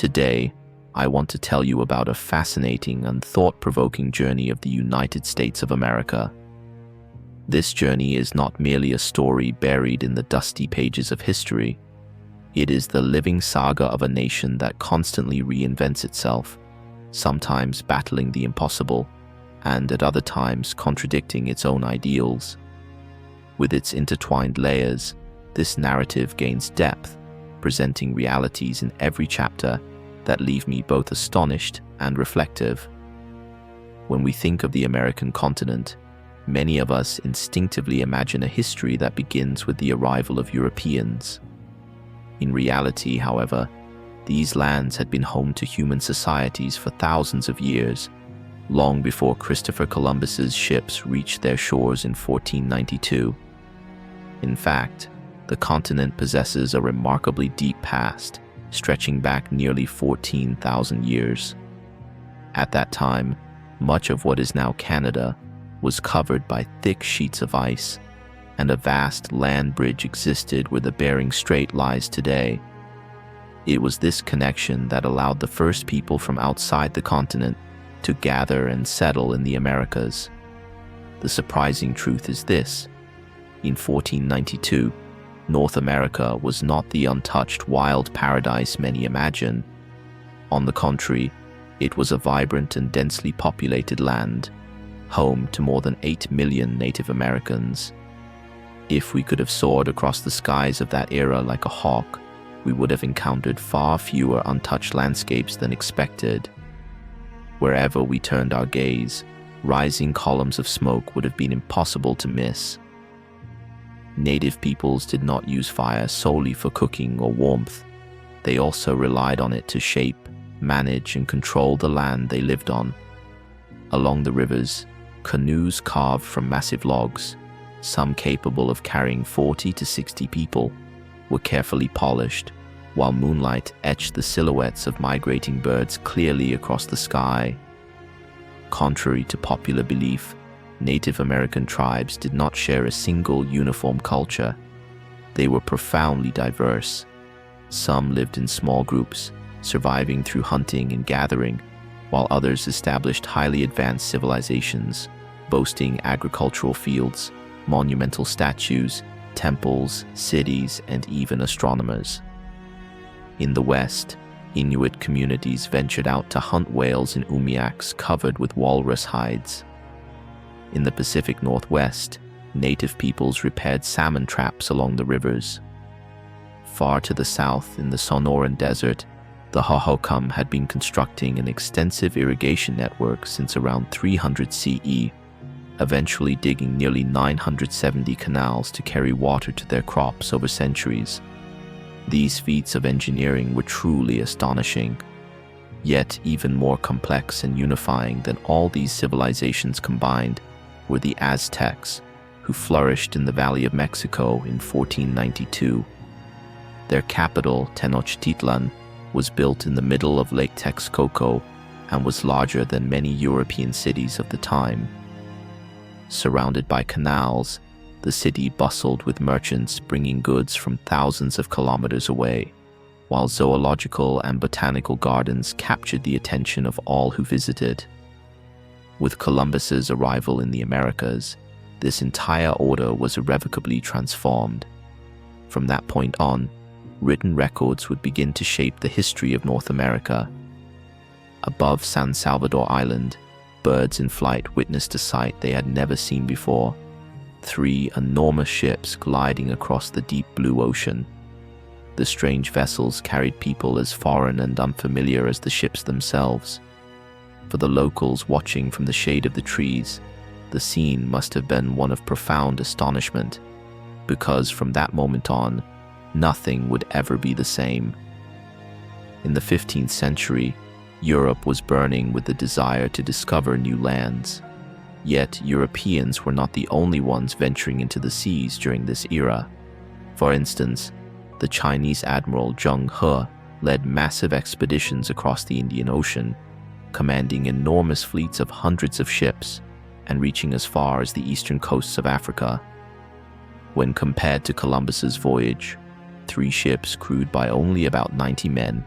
Today, I want to tell you about a fascinating and thought-provoking journey of the United States of America. This journey is not merely a story buried in the dusty pages of history. It is the living saga of a nation that constantly reinvents itself, sometimes battling the impossible, and at other times contradicting its own ideals. With its intertwined layers, this narrative gains depth, presenting realities in every chapter that leave me both astonished and reflective. When we think of the American continent, many of us instinctively imagine a history that begins with the arrival of Europeans. In reality, however, these lands had been home to human societies for thousands of years, long before Christopher Columbus's ships reached their shores in 1492. In fact, the continent possesses a remarkably deep past, stretching back nearly 14,000 years. At that time, much of what is now Canada was covered by thick sheets of ice, and a vast land bridge existed where the Bering Strait lies today. It was this connection that allowed the first people from outside the continent to gather and settle in the Americas. The surprising truth is this: in 1492, North America was not the untouched wild paradise many imagine. On the contrary, it was a vibrant and densely populated land, home to more than 8 million Native Americans. If we could have soared across the skies of that era like a hawk, we would have encountered far fewer untouched landscapes than expected. Wherever we turned our gaze, rising columns of smoke would have been impossible to miss. Native peoples did not use fire solely for cooking or warmth. They also relied on it to shape, manage, and control the land they lived on. Along the rivers, canoes carved from massive logs, some capable of carrying 40 to 60 people, were carefully polished, while moonlight etched the silhouettes of migrating birds clearly across the sky. Contrary to popular belief, Native American tribes did not share a single uniform culture. They were profoundly diverse. Some lived in small groups, surviving through hunting and gathering, while others established highly advanced civilizations, boasting agricultural fields, monumental statues, temples, cities, and even astronomers. In the West, Inuit communities ventured out to hunt whales in umiaks covered with walrus hides. In the Pacific Northwest, native peoples repaired salmon traps along the rivers. Far to the south, in the Sonoran Desert, the Hohokam had been constructing an extensive irrigation network since around 300 CE, eventually digging nearly 970 canals to carry water to their crops over centuries. These feats of engineering were truly astonishing. Yet even more complex and unifying than all these civilizations combined were the Aztecs, who flourished in the Valley of Mexico in 1492. Their capital, Tenochtitlan, was built in the middle of Lake Texcoco and was larger than many European cities of the time. Surrounded by canals, the city bustled with merchants bringing goods from thousands of kilometers away, while zoological and botanical gardens captured the attention of all who visited. With Columbus's arrival in the Americas, this entire order was irrevocably transformed. From that point on, written records would begin to shape the history of North America. Above San Salvador Island, birds in flight witnessed a sight they had never seen before: 3 enormous ships gliding across the deep blue ocean. The strange vessels carried people as foreign and unfamiliar as the ships themselves. For the locals watching from the shade of the trees, the scene must have been one of profound astonishment, because from that moment on, nothing would ever be the same. In the 15th century, Europe was burning with the desire to discover new lands. Yet Europeans were not the only ones venturing into the seas during this era. For instance, the Chinese Admiral Zheng He led massive expeditions across the Indian Ocean, commanding enormous fleets of hundreds of ships and reaching as far as the eastern coasts of Africa. When compared to Columbus's voyage, 3 ships crewed by only about 90 men,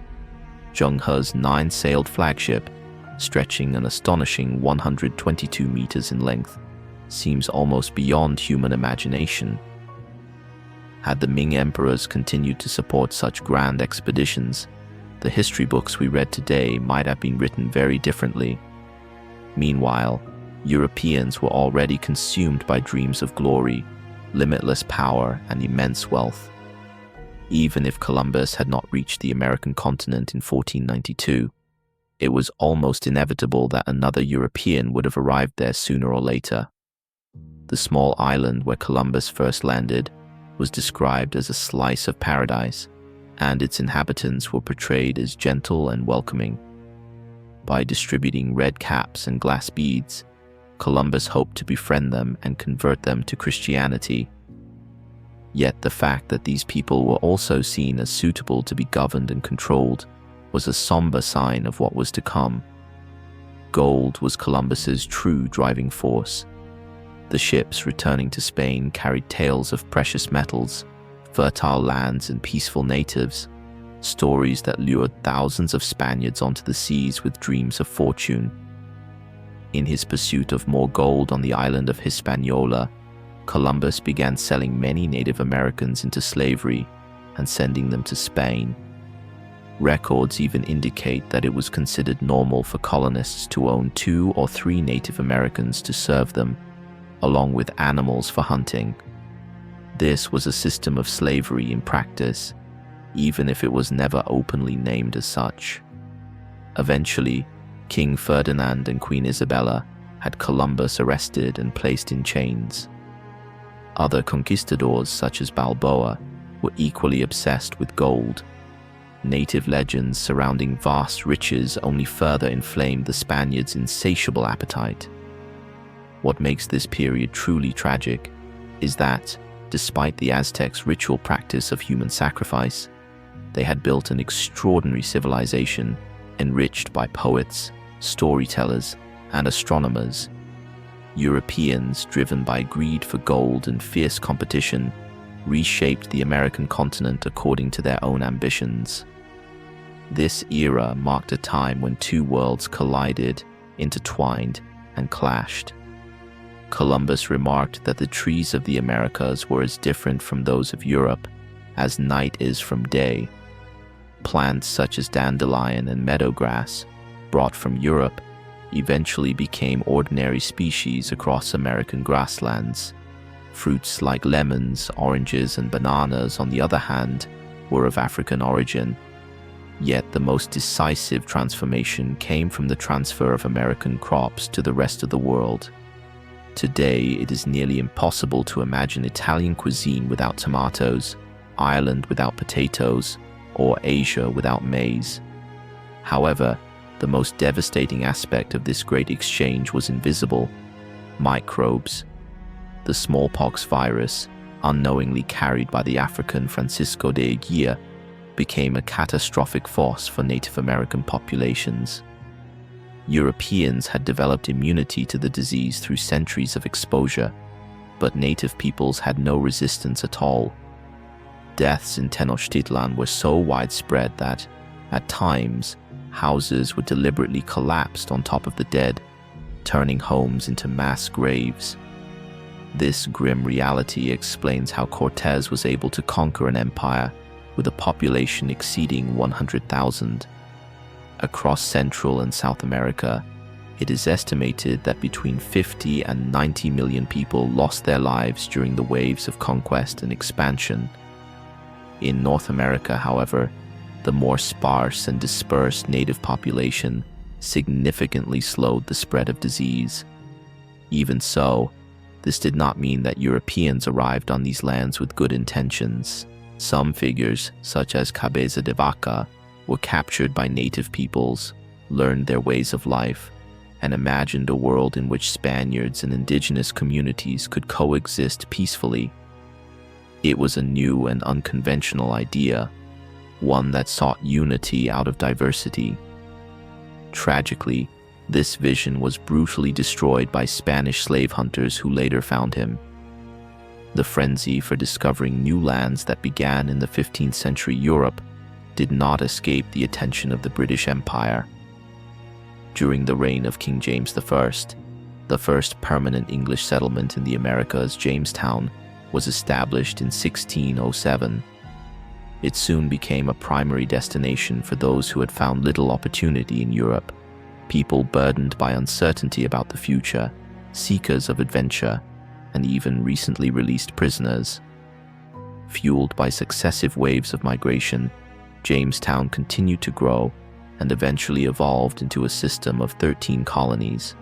Zheng He's 9-sailed flagship, stretching an astonishing 122 meters in length, seems almost beyond human imagination. Had the Ming emperors continued to support such grand expeditions, the history books we read today might have been written very differently. Meanwhile, Europeans were already consumed by dreams of glory, limitless power, and immense wealth. Even if Columbus had not reached the American continent in 1492, it was almost inevitable that another European would have arrived there sooner or later. The small island where Columbus first landed was described as a slice of paradise, and its inhabitants were portrayed as gentle and welcoming. By distributing red caps and glass beads, Columbus hoped to befriend them and convert them to Christianity. Yet the fact that these people were also seen as suitable to be governed and controlled was a somber sign of what was to come. Gold was Columbus's true driving force. The ships returning to Spain carried tales of precious metals, fertile lands, and peaceful natives, stories that lured thousands of Spaniards onto the seas with dreams of fortune. In his pursuit of more gold on the island of Hispaniola, Columbus began selling many Native Americans into slavery and sending them to Spain. Records even indicate that it was considered normal for colonists to own 2 or 3 Native Americans to serve them, along with animals for hunting. This was a system of slavery in practice, even if it was never openly named as such. Eventually, King Ferdinand and Queen Isabella had Columbus arrested and placed in chains. Other conquistadors, such as Balboa, were equally obsessed with gold. Native legends surrounding vast riches only further inflamed the Spaniards' insatiable appetite. What makes this period truly tragic is that, despite the Aztecs' ritual practice of human sacrifice, they had built an extraordinary civilization enriched by poets, storytellers, and astronomers. Europeans, driven by greed for gold and fierce competition, reshaped the American continent according to their own ambitions. This era marked a time when 2 worlds collided, intertwined, and clashed. Columbus remarked that the trees of the Americas were as different from those of Europe as night is from day. Plants such as dandelion and meadowgrass, brought from Europe, eventually became ordinary species across American grasslands. Fruits like lemons, oranges, and bananas, on the other hand, were of African origin. Yet the most decisive transformation came from the transfer of American crops to the rest of the world. Today, it is nearly impossible to imagine Italian cuisine without tomatoes, Ireland without potatoes, or Asia without maize. However, the most devastating aspect of this great exchange was invisible: microbes. The smallpox virus, unknowingly carried by the African Francisco de Eguía, became a catastrophic force for Native American populations. Europeans had developed immunity to the disease through centuries of exposure, but native peoples had no resistance at all. Deaths in Tenochtitlan were so widespread that, at times, houses were deliberately collapsed on top of the dead, turning homes into mass graves. This grim reality explains how Cortés was able to conquer an empire with a population exceeding 100,000. Across Central and South America, it is estimated that between 50 and 90 million people lost their lives during the waves of conquest and expansion. In North America, however, the more sparse and dispersed native population significantly slowed the spread of disease. Even so, this did not mean that Europeans arrived on these lands with good intentions. Some figures, such as Cabeza de Vaca, were captured by native peoples, learned their ways of life, and imagined a world in which Spaniards and indigenous communities could coexist peacefully. It was a new and unconventional idea, one that sought unity out of diversity. Tragically, this vision was brutally destroyed by Spanish slave hunters who later found him. The frenzy for discovering new lands that began in the 15th century Europe did not escape the attention of the British Empire. During the reign of King James I, the first permanent English settlement in the Americas, Jamestown, was established in 1607. It soon became a primary destination for those who had found little opportunity in Europe, people burdened by uncertainty about the future, seekers of adventure, and even recently released prisoners. Fueled by successive waves of migration, Jamestown continued to grow and eventually evolved into a system of 13 colonies.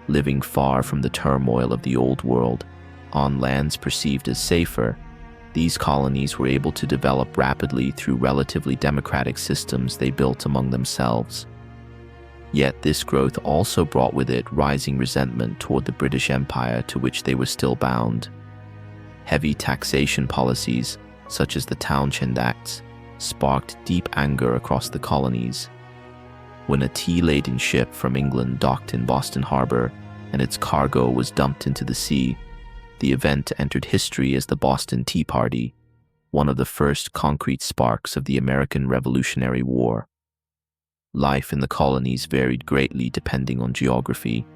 Living far from the turmoil of the Old World, on lands perceived as safer, these colonies were able to develop rapidly through relatively democratic systems they built among themselves. Yet this growth also brought with it rising resentment toward the British Empire to which they were still bound. Heavy taxation policies, such as the Townshend Acts, sparked deep anger across the colonies. When a tea-laden ship from England docked in Boston Harbor and its cargo was dumped into the sea, the event entered history as the Boston Tea Party, one of the first concrete sparks of the American Revolutionary War. Life in the colonies varied greatly depending on geography.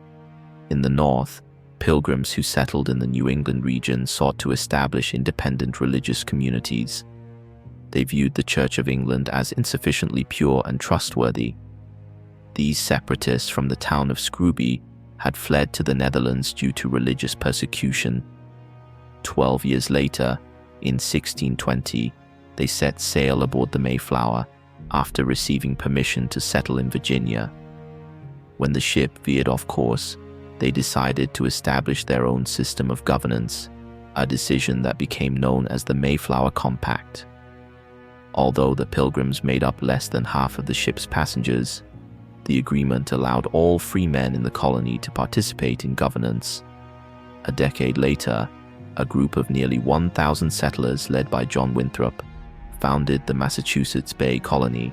In the north, pilgrims who settled in the New England region sought to establish independent religious communities. They viewed the Church of England as insufficiently pure and trustworthy. These separatists from the town of Scrooby had fled to the Netherlands due to religious persecution. 12 years later, in 1620, they set sail aboard the Mayflower after receiving permission to settle in Virginia. When the ship veered off course, they decided to establish their own system of governance, a decision that became known as the Mayflower Compact. Although the Pilgrims made up less than half of the ship's passengers, the agreement allowed all free men in the colony to participate in governance. A decade later, a group of nearly 1,000 settlers led by John Winthrop founded the Massachusetts Bay Colony.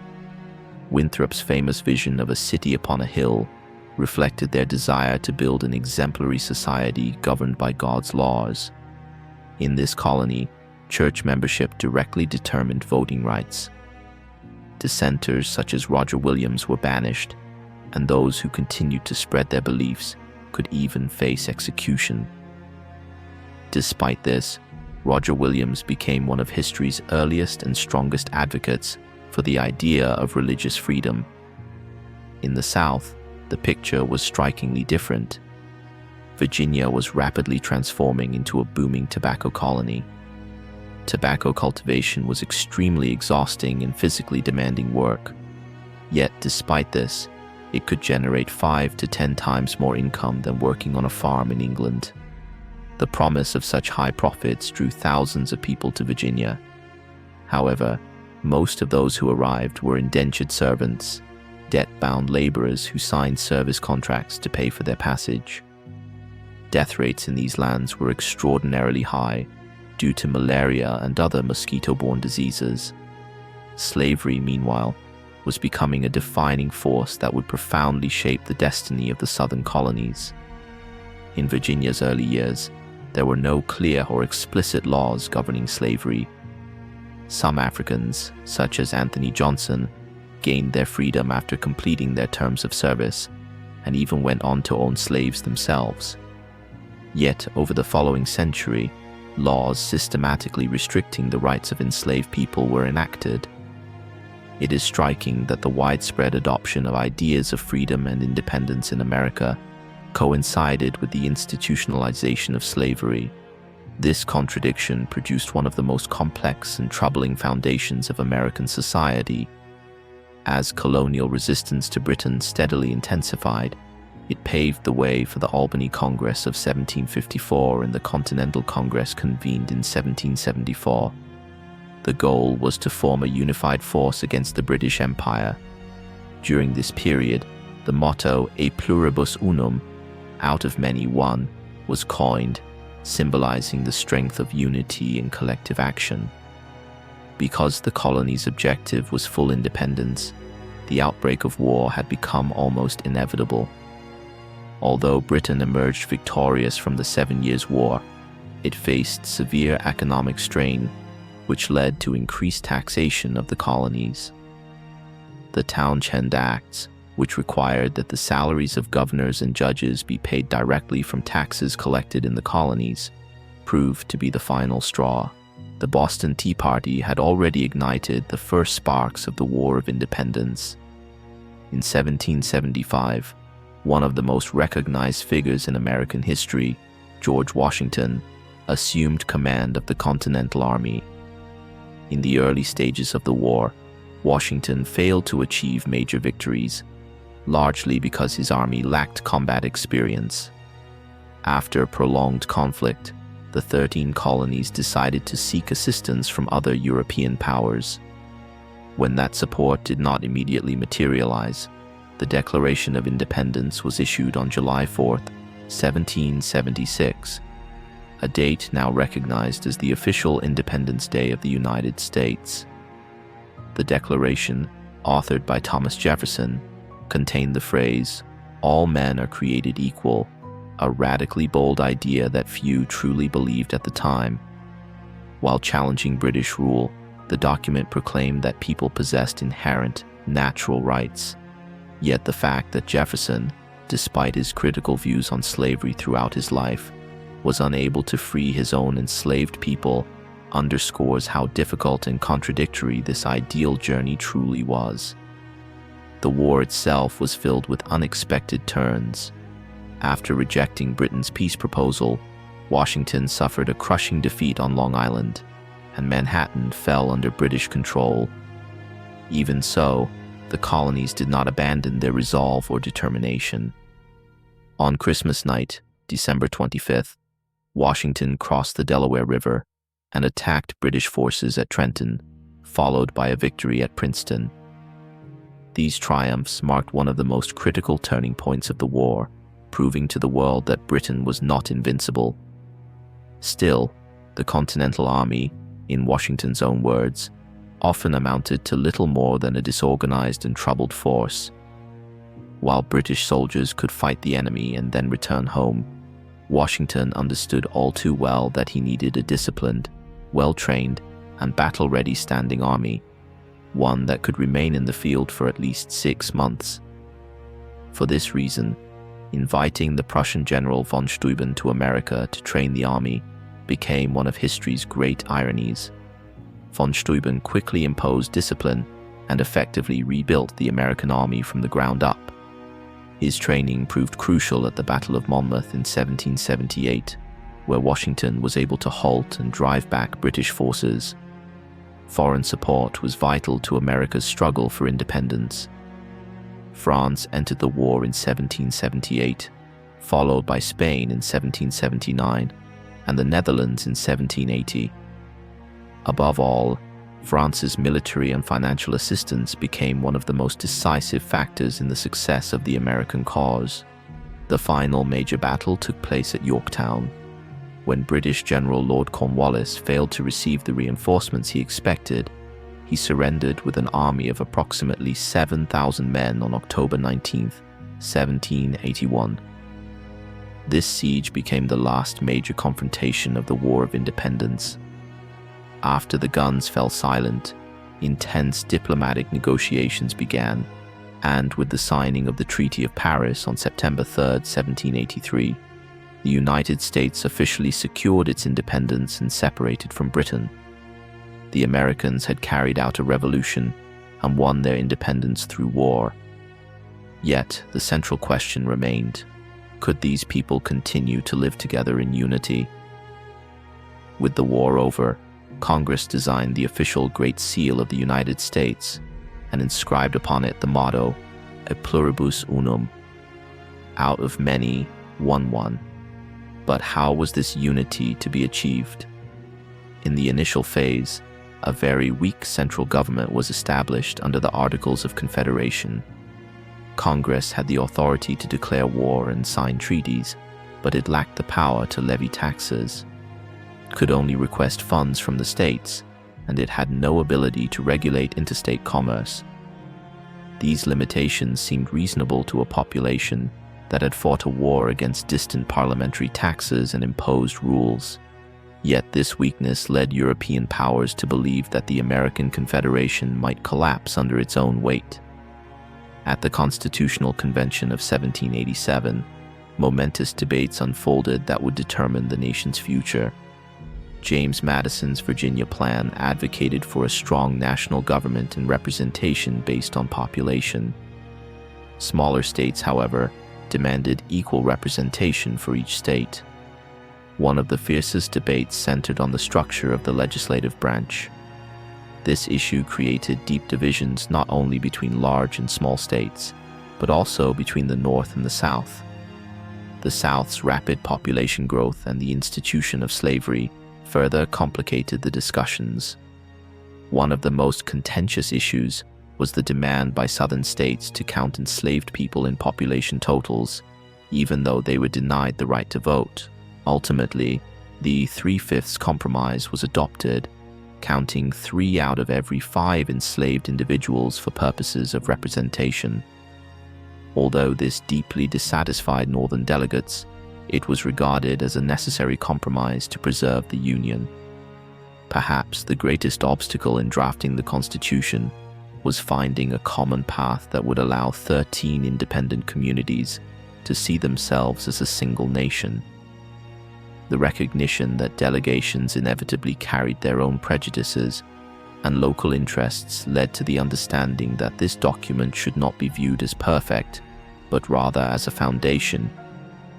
Winthrop's famous vision of a city upon a hill reflected their desire to build an exemplary society governed by God's laws. In this colony, church membership directly determined voting rights. Dissenters such as Roger Williams were banished, and those who continued to spread their beliefs could even face execution. Despite this, Roger Williams became one of history's earliest and strongest advocates for the idea of religious freedom. In the South, the picture was strikingly different. Virginia was rapidly transforming into a booming tobacco colony. Tobacco cultivation was extremely exhausting and physically demanding work. Yet, despite this, it could generate 5 to 10 times more income than working on a farm in England. The promise of such high profits drew thousands of people to Virginia. However, most of those who arrived were indentured servants, debt-bound laborers who signed service contracts to pay for their passage. Death rates in these lands were extraordinarily high due to malaria and other mosquito-borne diseases. Slavery, meanwhile, was becoming a defining force that would profoundly shape the destiny of the southern colonies. In Virginia's early years, there were no clear or explicit laws governing slavery. Some Africans, such as Anthony Johnson, gained their freedom after completing their terms of service, and even went on to own slaves themselves. Yet, over the following century, laws systematically restricting the rights of enslaved people were enacted. It is striking that the widespread adoption of ideas of freedom and independence in America coincided with the institutionalization of slavery. This contradiction produced one of the most complex and troubling foundations of American society. As colonial resistance to Britain steadily intensified, it paved the way for the Albany Congress of 1754 and the Continental Congress convened in 1774. The goal was to form a unified force against the British Empire. During this period, the motto "E pluribus unum," out of many one, was coined, symbolizing the strength of unity and collective action. Because the colony's objective was full independence, the outbreak of war had become almost inevitable. Although Britain emerged victorious from the 7 Years' War, it faced severe economic strain. which led to increased taxation of the colonies. The Townshend Acts, which required that the salaries of governors and judges be paid directly from taxes collected in the colonies, proved to be the final straw. The Boston Tea Party had already ignited the first sparks of the War of Independence. In 1775, one of the most recognized figures in American history, George Washington, assumed command of the Continental Army. In the early stages of the war, Washington failed to achieve major victories, largely because his army lacked combat experience. After prolonged conflict, the 13 colonies decided to seek assistance from other European powers. When that support did not immediately materialize, the Declaration of Independence was issued on July 4, 1776, a date now recognized as the official Independence Day of the United States. The Declaration, authored by Thomas Jefferson, contained the phrase, "All men are created equal," a radically bold idea that few truly believed at the time. While challenging British rule, the document proclaimed that people possessed inherent, natural rights. Yet the fact that Jefferson, despite his critical views on slavery throughout his life, was unable to free his own enslaved people underscores how difficult and contradictory this ideal journey truly was. The war itself was filled with unexpected turns. After rejecting Britain's peace proposal, Washington suffered a crushing defeat on Long Island, and Manhattan fell under British control. Even so, the colonies did not abandon their resolve or determination. On Christmas night, December 25th, Washington crossed the Delaware River and attacked British forces at Trenton, followed by a victory at Princeton. These triumphs marked one of the most critical turning points of the war, proving to the world that Britain was not invincible. Still, the Continental Army, in Washington's own words, often amounted to little more than a disorganized and troubled force. While British soldiers could fight the enemy and then return home, Washington understood all too well that he needed a disciplined, well-trained, and battle-ready standing army, one that could remain in the field for at least 6 months. For this reason, inviting the Prussian General von Steuben to America to train the army became one of history's great ironies. Von Steuben quickly imposed discipline and effectively rebuilt the American army from the ground up. His training proved crucial at the Battle of Monmouth in 1778, where Washington was able to halt and drive back British forces. Foreign support was vital to America's struggle for independence. France entered the war in 1778, followed by Spain in 1779, and the Netherlands in 1780. Above all, France's military and financial assistance became one of the most decisive factors in the success of the American cause. The final major battle took place at Yorktown. When British General Lord Cornwallis failed to receive the reinforcements he expected, he surrendered with an army of approximately 7,000 men on October 19, 1781. This siege became the last major confrontation of the War of Independence. After the guns fell silent, intense diplomatic negotiations began, and with the signing of the Treaty of Paris on September 3, 1783, the United States officially secured its independence and separated from Britain. The Americans had carried out a revolution and won their independence through war. Yet the central question remained: could these people continue to live together in unity? With the war over, Congress designed the official Great Seal of the United States and inscribed upon it the motto, "A pluribus unum," out of many, one. But how was this unity to be achieved? In the initial phase, a very weak central government was established under the Articles of Confederation. Congress had the authority to declare war and sign treaties, but it lacked the power to levy taxes. It could only request funds from the states, and it had no ability to regulate interstate commerce. These limitations seemed reasonable to a population that had fought a war against distant parliamentary taxes and imposed rules. Yet this weakness led European powers to believe that the American Confederation might collapse under its own weight. At the Constitutional Convention of 1787, momentous debates unfolded that would determine the nation's future. James Madison's Virginia Plan advocated for a strong national government and representation based on population. Smaller states, however, demanded equal representation for each state. One of the fiercest debates centered on the structure of the legislative branch. This issue created deep divisions not only between large and small states, but also between the North and the South. The South's rapid population growth and the institution of slavery further complicated the discussions. One of the most contentious issues was the demand by Southern states to count enslaved people in population totals, even though they were denied the right to vote. Ultimately, the 3/5 compromise was adopted, counting 3 out of every 5 enslaved individuals for purposes of representation. Although this deeply dissatisfied Northern delegates, it was regarded as a necessary compromise to preserve the Union. Perhaps the greatest obstacle in drafting the Constitution was finding a common path that would allow 13 independent communities to see themselves as a single nation. The recognition that delegations inevitably carried their own prejudices and local interests led to the understanding that this document should not be viewed as perfect, but rather as a foundation,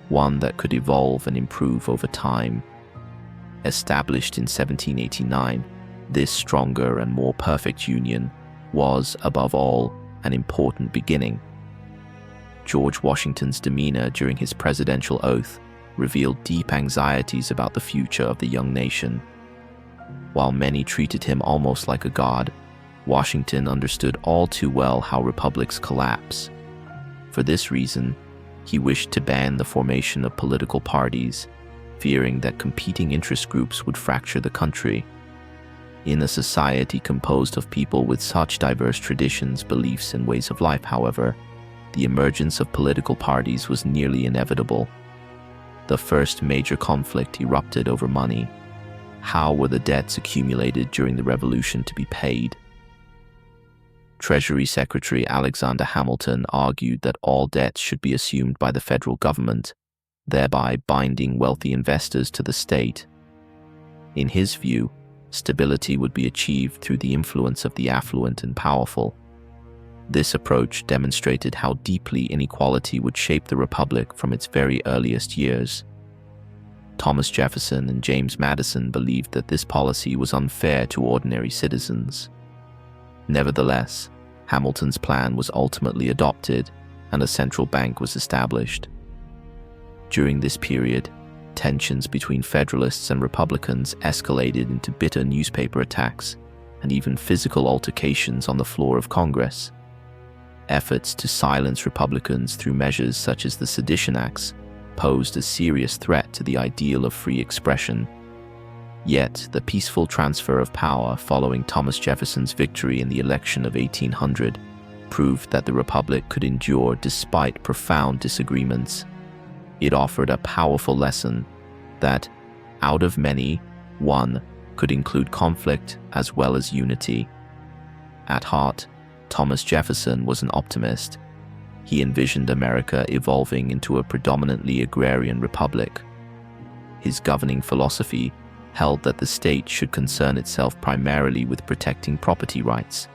one that could evolve and improve over time. Established in 1789, this stronger and more perfect union was, above all, an important beginning. George Washington's demeanor during his presidential oath revealed deep anxieties about the future of the young nation. While many treated him almost like a god, Washington understood all too well how republics collapse. For this reason, he wished to ban the formation of political parties, fearing that competing interest groups would fracture the country. In a society composed of people with such diverse traditions, beliefs, and ways of life, however, the emergence of political parties was nearly inevitable. The first major conflict erupted over money. How were the debts accumulated during the Revolution to be paid? Treasury Secretary Alexander Hamilton argued that all debts should be assumed by the federal government, thereby binding wealthy investors to the state. In his view, stability would be achieved through the influence of the affluent and powerful. This approach demonstrated how deeply inequality would shape the republic from its very earliest years. Thomas Jefferson and James Madison believed that this policy was unfair to ordinary citizens. Nevertheless, Hamilton's plan was ultimately adopted, and a central bank was established. During this period, tensions between Federalists and Republicans escalated into bitter newspaper attacks and even physical altercations on the floor of Congress. Efforts to silence Republicans through measures such as the Sedition Acts posed a serious threat to the ideal of free expression. Yet, the peaceful transfer of power following Thomas Jefferson's victory in the election of 1800 proved that the Republic could endure despite profound disagreements. It offered a powerful lesson that, out of many, one could include conflict as well as unity. At heart, Thomas Jefferson was an optimist. He envisioned America evolving into a predominantly agrarian republic. His governing philosophy held that the state should concern itself primarily with protecting property rights,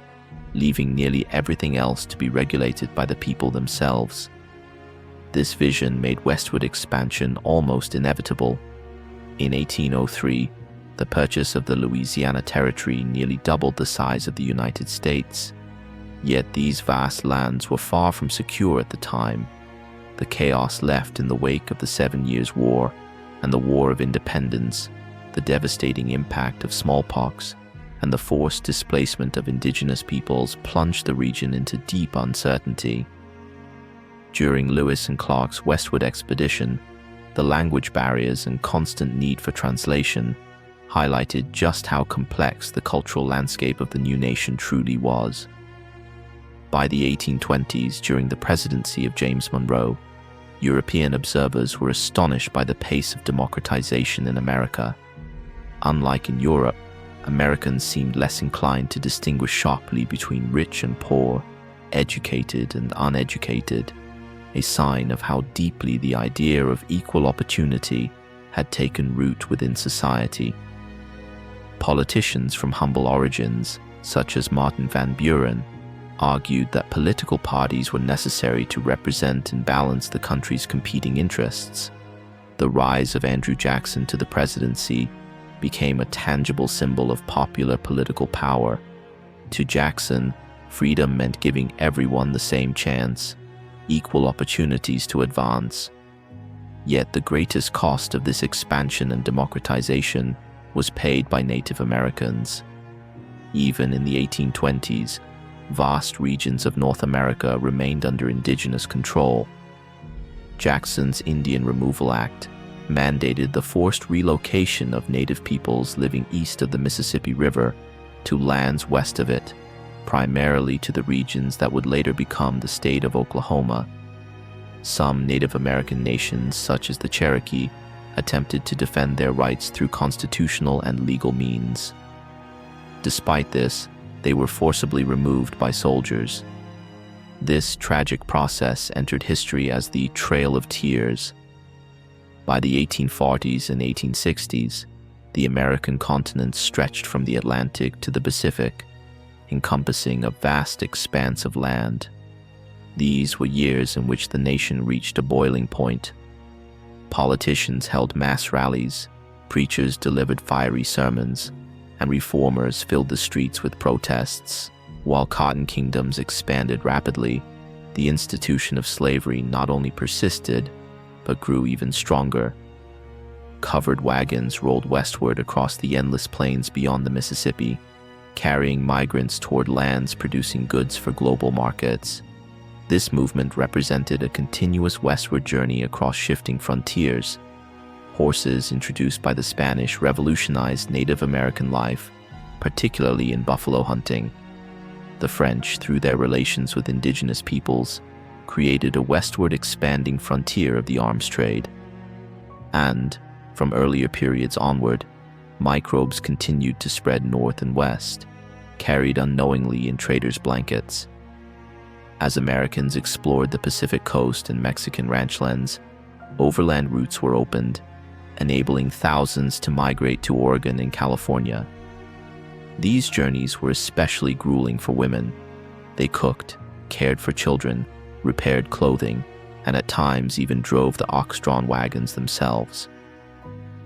leaving nearly everything else to be regulated by the people themselves. This vision made westward expansion almost inevitable. In 1803, the purchase of the Louisiana Territory nearly doubled the size of the United States. Yet these vast lands were far from secure at the time. The chaos left in the wake of the 7 Years' War and the War of Independence, the devastating impact of smallpox, and the forced displacement of indigenous peoples plunged the region into deep uncertainty. During Lewis and Clark's westward expedition, the language barriers and constant need for translation highlighted just how complex the cultural landscape of the new nation truly was. By the 1820s, during the presidency of James Monroe, European observers were astonished by the pace of democratization in America. Unlike in Europe, Americans seemed less inclined to distinguish sharply between rich and poor, educated and uneducated, a sign of how deeply the idea of equal opportunity had taken root within society. Politicians from humble origins, such as Martin Van Buren, argued that political parties were necessary to represent and balance the country's competing interests. The rise of Andrew Jackson to the presidency became a tangible symbol of popular political power. To Jackson, freedom meant giving everyone the same chance, equal opportunities to advance. Yet the greatest cost of this expansion and democratization was paid by Native Americans. Even in the 1820s, vast regions of North America remained under indigenous control. Jackson's Indian Removal Act mandated the forced relocation of Native peoples living east of the Mississippi River to lands west of it, primarily to the regions that would later become the state of Oklahoma. Some Native American nations, such as the Cherokee, attempted to defend their rights through constitutional and legal means. Despite this, they were forcibly removed by soldiers. This tragic process entered history as the Trail of Tears. By the 1840s and 1860s, the American continent stretched from the Atlantic to the Pacific, encompassing a vast expanse of land. These were years in which the nation reached a boiling point. Politicians held mass rallies, preachers delivered fiery sermons, and reformers filled the streets with protests. While cotton kingdoms expanded rapidly, the institution of slavery not only persisted, but grew even stronger. Covered wagons rolled westward across the endless plains beyond the Mississippi, carrying migrants toward lands producing goods for global markets. This movement represented a continuous westward journey across shifting frontiers. Horses introduced by the Spanish revolutionized Native American life, particularly in buffalo hunting. The French, through their relations with indigenous peoples, created a westward expanding frontier of the arms trade. And, from earlier periods onward, microbes continued to spread north and west, carried unknowingly in traders' blankets. As Americans explored the Pacific coast and Mexican ranchlands, overland routes were opened, enabling thousands to migrate to Oregon and California. These journeys were especially grueling for women. They cooked, cared for children, repaired clothing, and at times even drove the ox-drawn wagons themselves.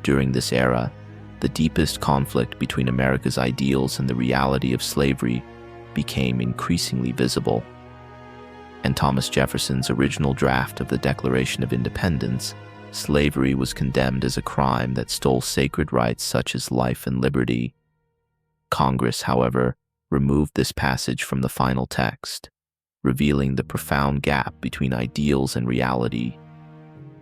During this era, the deepest conflict between America's ideals and the reality of slavery became increasingly visible. In Thomas Jefferson's original draft of the Declaration of Independence, slavery was condemned as a crime that stole sacred rights such as life and liberty. Congress, however, removed this passage from the final text, revealing the profound gap between ideals and reality.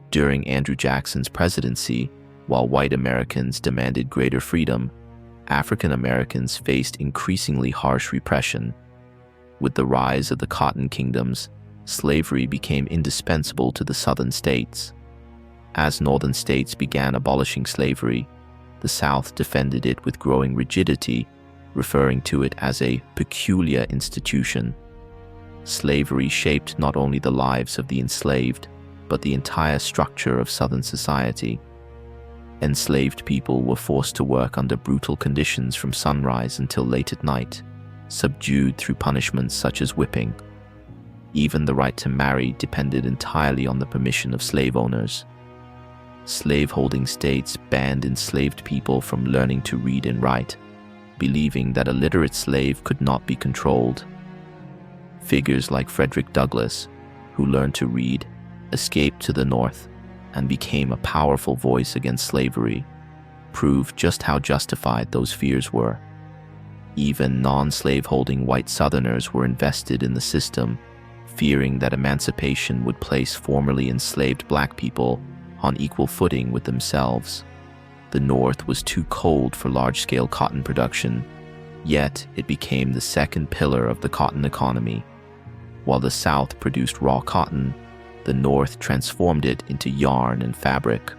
During Andrew Jackson's presidency, while white Americans demanded greater freedom, African Americans faced increasingly harsh repression. With the rise of the cotton kingdoms, slavery became indispensable to the southern states. As northern states began abolishing slavery, the South defended it with growing rigidity, referring to it as a peculiar institution. Slavery shaped not only the lives of the enslaved, but the entire structure of Southern society. Enslaved people were forced to work under brutal conditions from sunrise until late at night, subdued through punishments such as whipping. Even the right to marry depended entirely on the permission of slave owners. Slaveholding states banned enslaved people from learning to read and write, believing that a literate slave could not be controlled. Figures like Frederick Douglass, who learned to read, escaped to the North and became a powerful voice against slavery, proved just how justified those fears were. Even non-slaveholding white Southerners were invested in the system, fearing that emancipation would place formerly enslaved black people on equal footing with themselves. The North was too cold for large-scale cotton production, yet it became the second pillar of the cotton economy. While the South produced raw cotton, the North transformed it into yarn and fabric.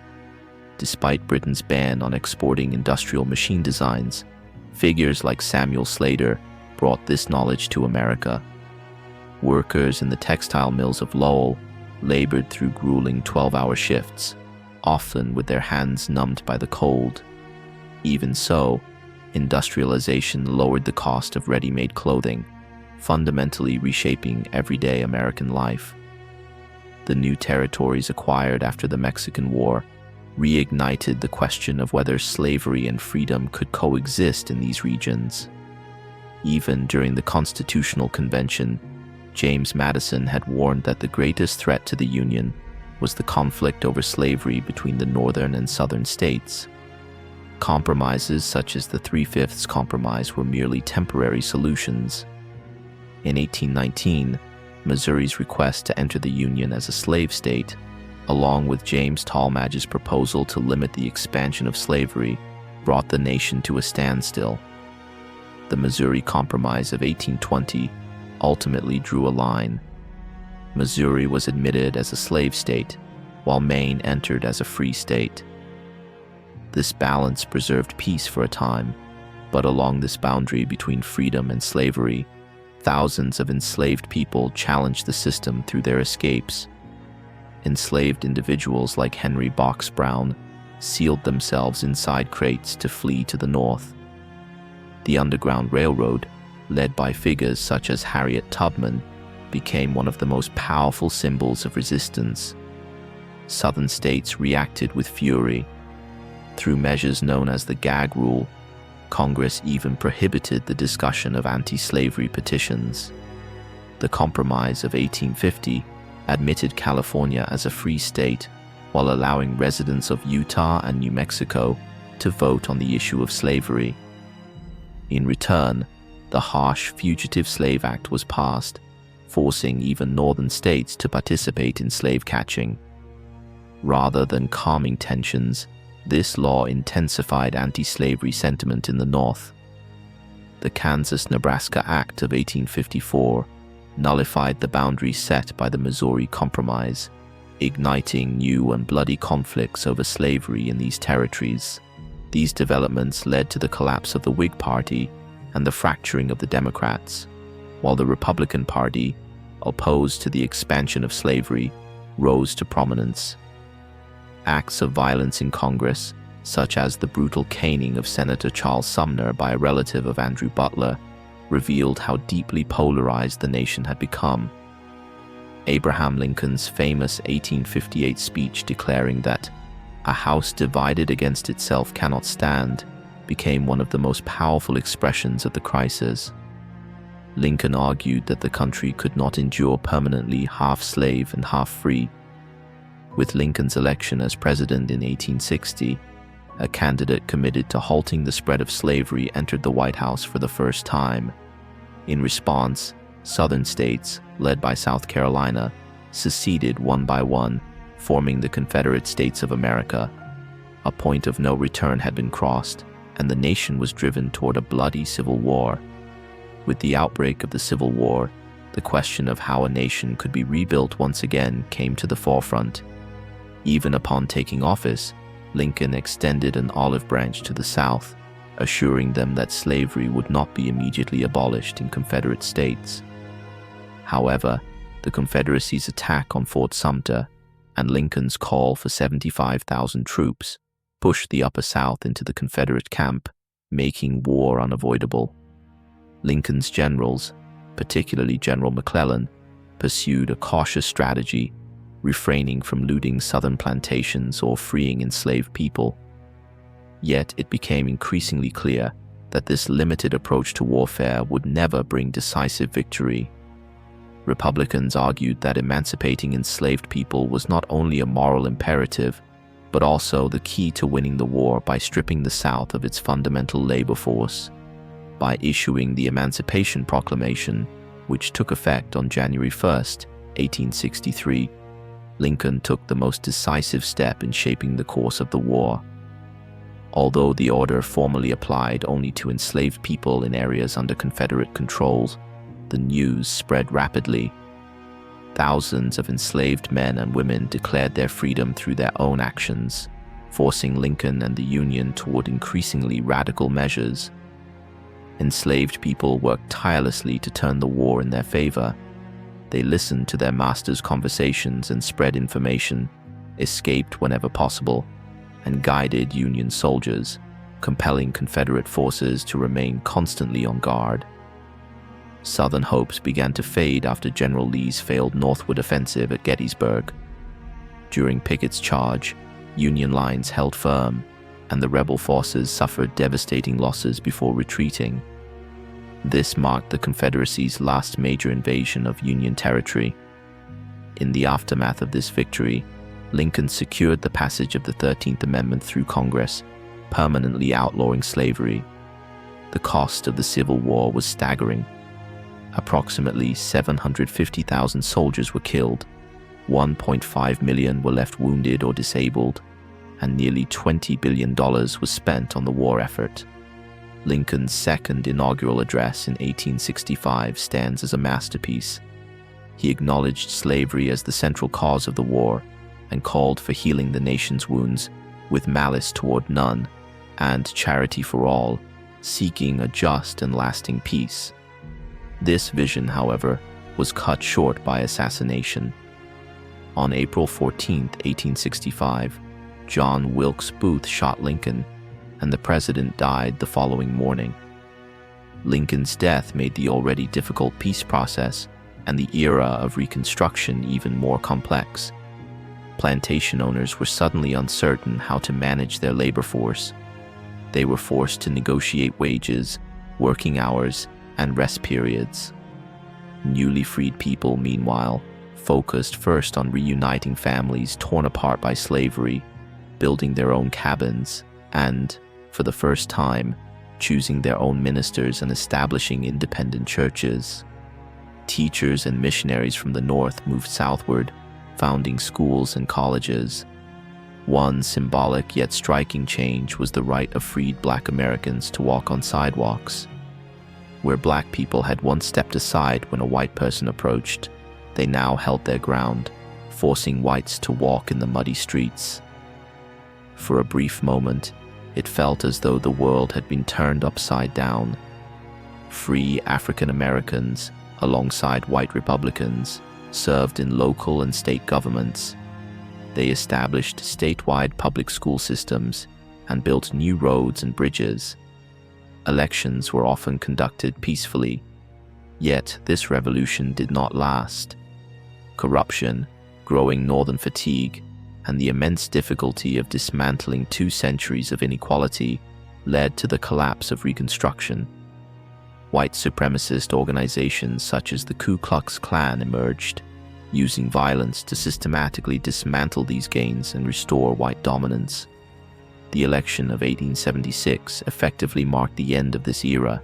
Despite Britain's ban on exporting industrial machine designs, figures like Samuel Slater brought this knowledge to America. Workers in the textile mills of Lowell labored through grueling 12-hour shifts, often with their hands numbed by the cold. Even so, industrialization lowered the cost of ready-made clothing, fundamentally reshaping everyday American life. The new territories acquired after the Mexican War reignited the question of whether slavery and freedom could coexist in these regions. Even during the Constitutional Convention, James Madison had warned that the greatest threat to the Union was the conflict over slavery between the northern and southern states. Compromises such as the Three-Fifths Compromise were merely temporary solutions. In 1819, Missouri's request to enter the Union as a slave state, along with James Tallmadge's proposal to limit the expansion of slavery, brought the nation to a standstill. The Missouri Compromise of 1820 ultimately drew a line. Missouri was admitted as a slave state, while Maine entered as a free state. This balance preserved peace for a time, but along this boundary between freedom and slavery, thousands of enslaved people challenged the system through their escapes. Enslaved individuals like Henry Box Brown sealed themselves inside crates to flee to the north. The Underground Railroad, led by figures such as Harriet Tubman, became one of the most powerful symbols of resistance. Southern states reacted with fury. Through measures known as the Gag Rule, Congress even prohibited the discussion of anti-slavery petitions. The Compromise of 1850 admitted California as a free state while allowing residents of Utah and New Mexico to vote on the issue of slavery. In return, the harsh Fugitive Slave Act was passed, forcing even northern states to participate in slave catching. Rather than calming tensions, this law intensified anti-slavery sentiment in the North. The Kansas-Nebraska Act of 1854 nullified the boundaries set by the Missouri Compromise, igniting new and bloody conflicts over slavery in these territories. These developments led to the collapse of the Whig Party and the fracturing of the Democrats, while the Republican Party, opposed to the expansion of slavery, rose to prominence. Acts of violence in Congress, such as the brutal caning of Senator Charles Sumner by a relative of Andrew Butler, revealed how deeply polarized the nation had become. Abraham Lincoln's famous 1858 speech declaring that "a house divided against itself cannot stand" became one of the most powerful expressions of the crisis. Lincoln argued that the country could not endure permanently half slave and half free. With Lincoln's election as president in 1860, a candidate committed to halting the spread of slavery entered the White House for the first time. In response, Southern states, led by South Carolina, seceded one by one, forming the Confederate States of America. A point of no return had been crossed, and the nation was driven toward a bloody civil war. With the outbreak of the Civil War, the question of how a nation could be rebuilt once again came to the forefront. Even upon taking office, Lincoln extended an olive branch to the South, assuring them that slavery would not be immediately abolished in Confederate states. However, the Confederacy's attack on Fort Sumter and Lincoln's call for 75,000 troops pushed the Upper South into the Confederate camp, making war unavoidable. Lincoln's generals, particularly General McClellan, pursued a cautious strategy, refraining from looting southern plantations or freeing enslaved people. Yet it became increasingly clear that this limited approach to warfare would never bring decisive victory. Republicans argued that emancipating enslaved people was not only a moral imperative, but also the key to winning the war by stripping the South of its fundamental labor force. By issuing the Emancipation Proclamation, which took effect on January 1, 1863, Lincoln took the most decisive step in shaping the course of the war. Although the order formally applied only to enslaved people in areas under Confederate control, the news spread rapidly. Thousands of enslaved men and women declared their freedom through their own actions, forcing Lincoln and the Union toward increasingly radical measures. Enslaved people worked tirelessly to turn the war in their favor. They listened to their masters' conversations and spread information, escaped whenever possible, and guided Union soldiers, compelling Confederate forces to remain constantly on guard. Southern hopes began to fade after General Lee's failed northward offensive at Gettysburg. During Pickett's charge, Union lines held firm, and the rebel forces suffered devastating losses before retreating. This marked the Confederacy's last major invasion of Union territory. In the aftermath of this victory, Lincoln secured the passage of the 13th Amendment through Congress, permanently outlawing slavery. The cost of the Civil War was staggering. Approximately 750,000 soldiers were killed, 1.5 million were left wounded or disabled, and nearly $20 billion was spent on the war effort. Lincoln's second inaugural address in 1865 stands as a masterpiece. He acknowledged slavery as the central cause of the war and called for healing the nation's wounds with malice toward none and charity for all, seeking a just and lasting peace. This vision, however, was cut short by assassination. On April 14, 1865, John Wilkes Booth shot Lincoln, and the president died the following morning. Lincoln's death made the already difficult peace process and the era of Reconstruction even more complex. Plantation owners were suddenly uncertain how to manage their labor force. They were forced to negotiate wages, working hours, and rest periods. Newly freed people, meanwhile, focused first on reuniting families torn apart by slavery, building their own cabins, and, for the first time, choosing their own ministers and establishing independent churches. Teachers and missionaries from the North moved southward, founding schools and colleges. One symbolic yet striking change was the right of freed Black Americans to walk on sidewalks. Where Black people had once stepped aside when a white person approached, they now held their ground, forcing whites to walk in the muddy streets. For a brief moment, it felt as though the world had been turned upside down. Free African Americans, alongside white Republicans, served in local and state governments. They established statewide public school systems and built new roads and bridges. Elections were often conducted peacefully, yet this revolution did not last. Corruption, growing northern fatigue, and the immense difficulty of dismantling 2 centuries of inequality led to the collapse of Reconstruction. White supremacist organizations such as the Ku Klux Klan emerged, using violence to systematically dismantle these gains and restore white dominance. The election of 1876 effectively marked the end of this era.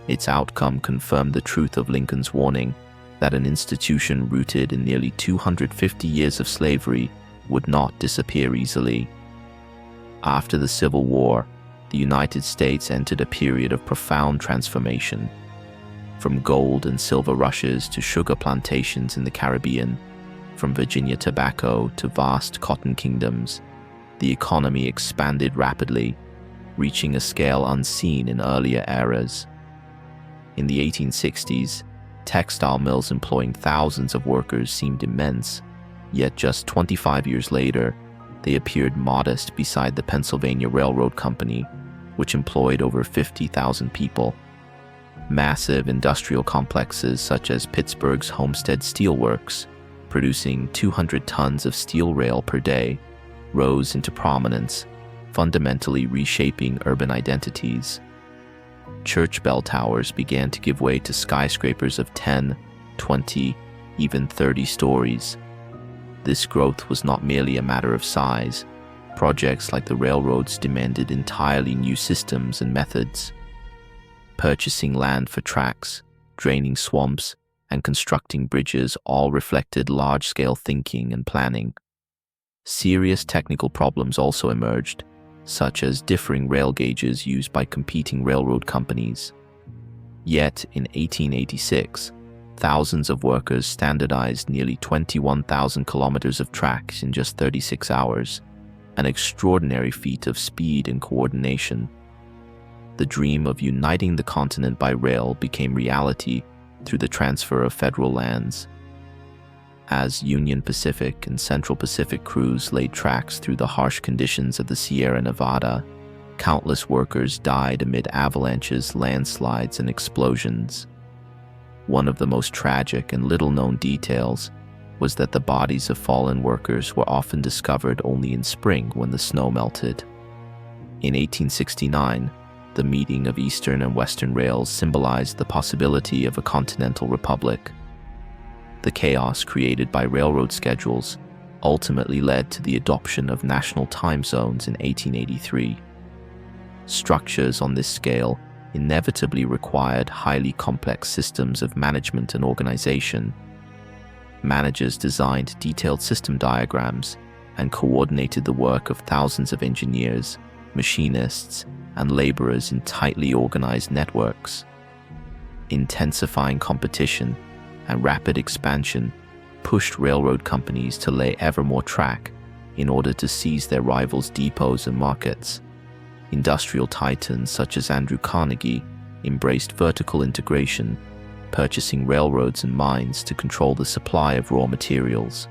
Its outcome confirmed the truth of Lincoln's warning that an institution rooted in nearly 250 years of slavery would not disappear easily. After the Civil War, the United States entered a period of profound transformation. From gold and silver rushes to sugar plantations in the Caribbean, from Virginia tobacco to vast cotton kingdoms, the economy expanded rapidly, reaching a scale unseen in earlier eras. In the 1860s, textile mills employing thousands of workers seemed immense, yet just 25 years later, they appeared modest beside the Pennsylvania Railroad Company, which employed over 50,000 people. Massive industrial complexes such as Pittsburgh's Homestead Steel Works, producing 200 tons of steel rail per day, rose into prominence, fundamentally reshaping urban identities. Church bell towers began to give way to skyscrapers of 10, 20, even 30 stories. This growth was not merely a matter of size. Projects like the railroads demanded entirely new systems and methods. Purchasing land for tracks, draining swamps, and constructing bridges all reflected large-scale thinking and planning. Serious technical problems also emerged, such as differing rail gauges used by competing railroad companies. Yet, in 1886, thousands of workers standardized nearly 21,000 kilometers of tracks in just 36 hours, an extraordinary feat of speed and coordination. The dream of uniting the continent by rail became reality through the transfer of federal lands. As Union Pacific and Central Pacific crews laid tracks through the harsh conditions of the Sierra Nevada, countless workers died amid avalanches, landslides, and explosions. One of the most tragic and little-known details was that the bodies of fallen workers were often discovered only in spring when the snow melted. In 1869, the meeting of Eastern and Western rails symbolized the possibility of a continental republic. The chaos created by railroad schedules ultimately led to the adoption of national time zones in 1883. Structures on this scale inevitably required highly complex systems of management and organization. Managers designed detailed system diagrams and coordinated the work of thousands of engineers, machinists, and laborers in tightly organized networks. Intensifying competition and rapid expansion pushed railroad companies to lay ever more track in order to seize their rivals' depots and markets. Industrial titans such as Andrew Carnegie embraced vertical integration, purchasing railroads and mines to control the supply of raw materials.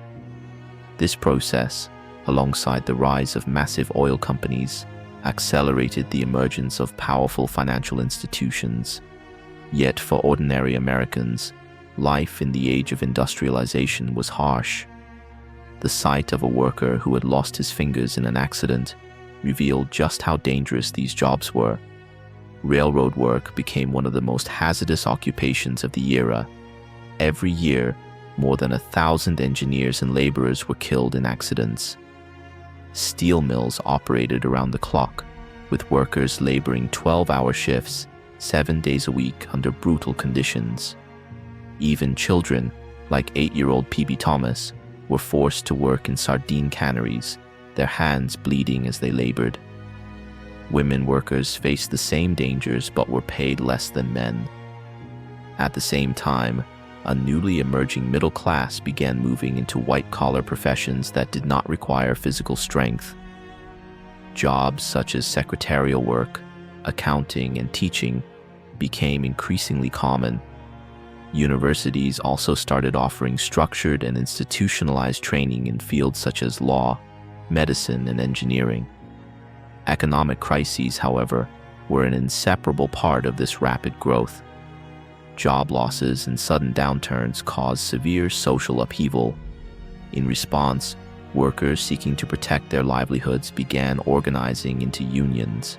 This process, alongside the rise of massive oil companies, accelerated the emergence of powerful financial institutions. Yet for ordinary Americans, life in the age of industrialization was harsh. The sight of a worker who had lost his fingers in an accident revealed just how dangerous these jobs were. Railroad work became one of the most hazardous occupations of the era. Every year, more than 1,000 engineers and laborers were killed in accidents. Steel mills operated around the clock, with workers laboring 12-hour shifts, 7 days a week under brutal conditions. Even children, like 8-year-old P.B. Thomas, were forced to work in sardine canneries, their hands bleeding as they labored. Women workers faced the same dangers but were paid less than men. At the same time, a newly emerging middle class began moving into white-collar professions that did not require physical strength. Jobs such as secretarial work, accounting, and teaching became increasingly common. Universities also started offering structured and institutionalized training in fields such as law, medicine, and engineering. Economic crises, however, were an inseparable part of this rapid growth. Job losses and sudden downturns caused severe social upheaval. In response, workers seeking to protect their livelihoods began organizing into unions.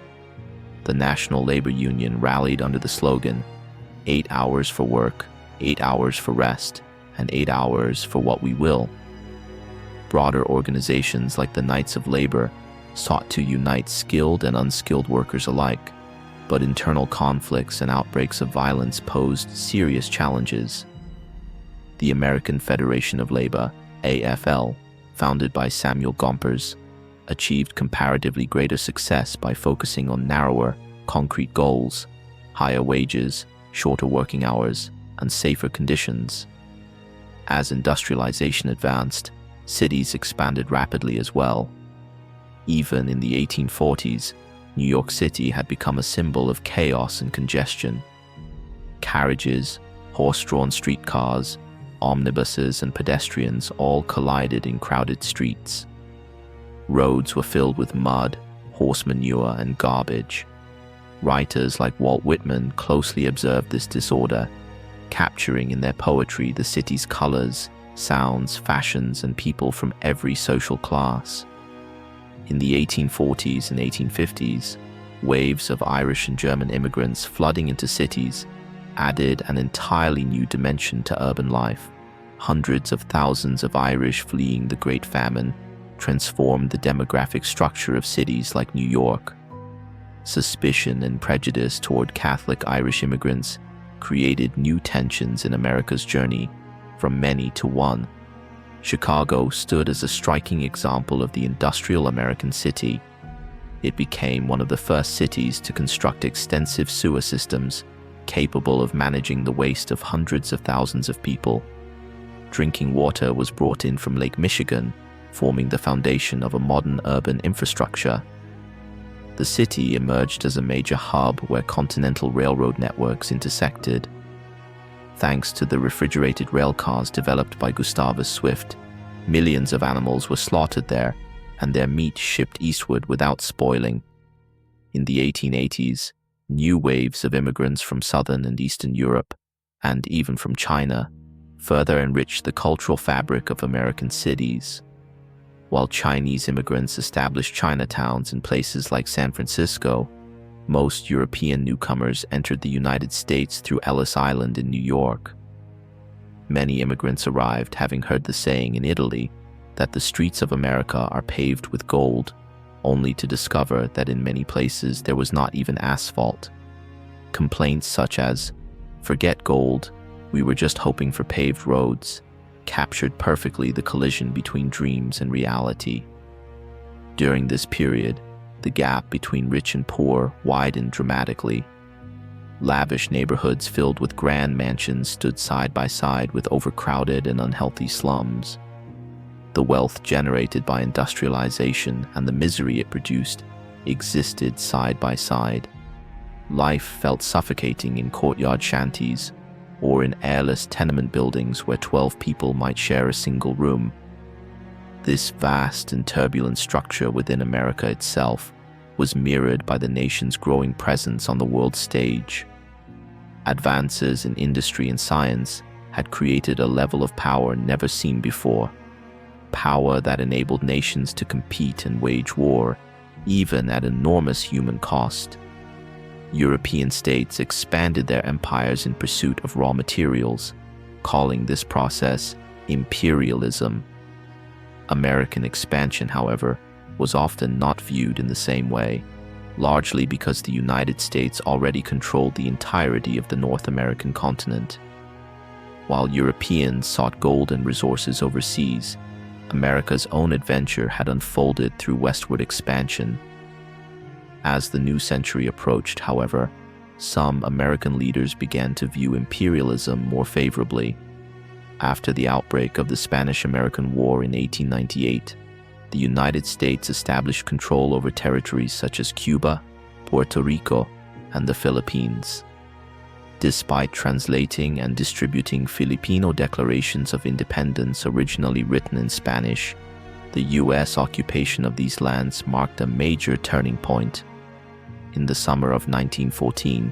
The National Labor Union rallied under the slogan, 8 hours for work, 8 hours for rest, and 8 hours for what we will. Broader organizations like the Knights of Labor sought to unite skilled and unskilled workers alike, but internal conflicts and outbreaks of violence posed serious challenges. The American Federation of Labor, AFL, founded by Samuel Gompers, achieved comparatively greater success by focusing on narrower, concrete goals, higher wages, shorter working hours, and safer conditions. As industrialization advanced, cities expanded rapidly as well. Even in the 1840s, New York City had become a symbol of chaos and congestion. Carriages, horse-drawn streetcars, omnibuses, and pedestrians all collided in crowded streets. Roads were filled with mud, horse manure, and garbage. Writers like Walt Whitman closely observed this disorder, capturing in their poetry the city's colors, sounds, fashions, and people from every social class. In the 1840s and 1850s, waves of Irish and German immigrants flooding into cities added an entirely new dimension to urban life. Hundreds of thousands of Irish fleeing the Great Famine transformed the demographic structure of cities like New York. Suspicion and prejudice toward Catholic Irish immigrants created new tensions in America's journey from many to one. Chicago stood as a striking example of the industrial American city. It became one of the first cities to construct extensive sewer systems capable of managing the waste of hundreds of thousands of people. Drinking water was brought in from Lake Michigan, forming the foundation of a modern urban infrastructure. The city emerged as a major hub where continental railroad networks intersected. Thanks to the refrigerated rail cars developed by Gustavus Swift, millions of animals were slaughtered there, and their meat shipped eastward without spoiling. In the 1880s, new waves of immigrants from southern and eastern Europe, and even from China, further enriched the cultural fabric of American cities. While Chinese immigrants established Chinatowns in places like San Francisco, most European newcomers entered the United States through Ellis Island in New York. Many immigrants arrived having heard the saying in Italy that the streets of America are paved with gold, only to discover that in many places there was not even asphalt. Complaints such as, "Forget gold, we were just hoping for paved roads," captured perfectly the collision between dreams and reality. During this period, the gap between rich and poor widened dramatically. Lavish neighborhoods filled with grand mansions stood side by side with overcrowded and unhealthy slums. The wealth generated by industrialization and the misery it produced existed side by side. Life felt suffocating in courtyard shanties, or in airless tenement buildings where 12 people might share a single room. This vast and turbulent structure within America itself was mirrored by the nation's growing presence on the world stage. Advances in industry and science had created a level of power never seen before, power that enabled nations to compete and wage war, even at enormous human cost. European states expanded their empires in pursuit of raw materials, calling this process imperialism. American expansion, however, was often not viewed in the same way, largely because the United States already controlled the entirety of the North American continent. While Europeans sought gold and resources overseas, America's own adventure had unfolded through westward expansion. As the new century approached, however, some American leaders began to view imperialism more favorably. After the outbreak of the Spanish-American War in 1898, the United States established control over territories such as Cuba, Puerto Rico, and the Philippines. Despite translating and distributing Filipino declarations of independence originally written in Spanish, the U.S. occupation of these lands marked a major turning point. In the summer of 1914,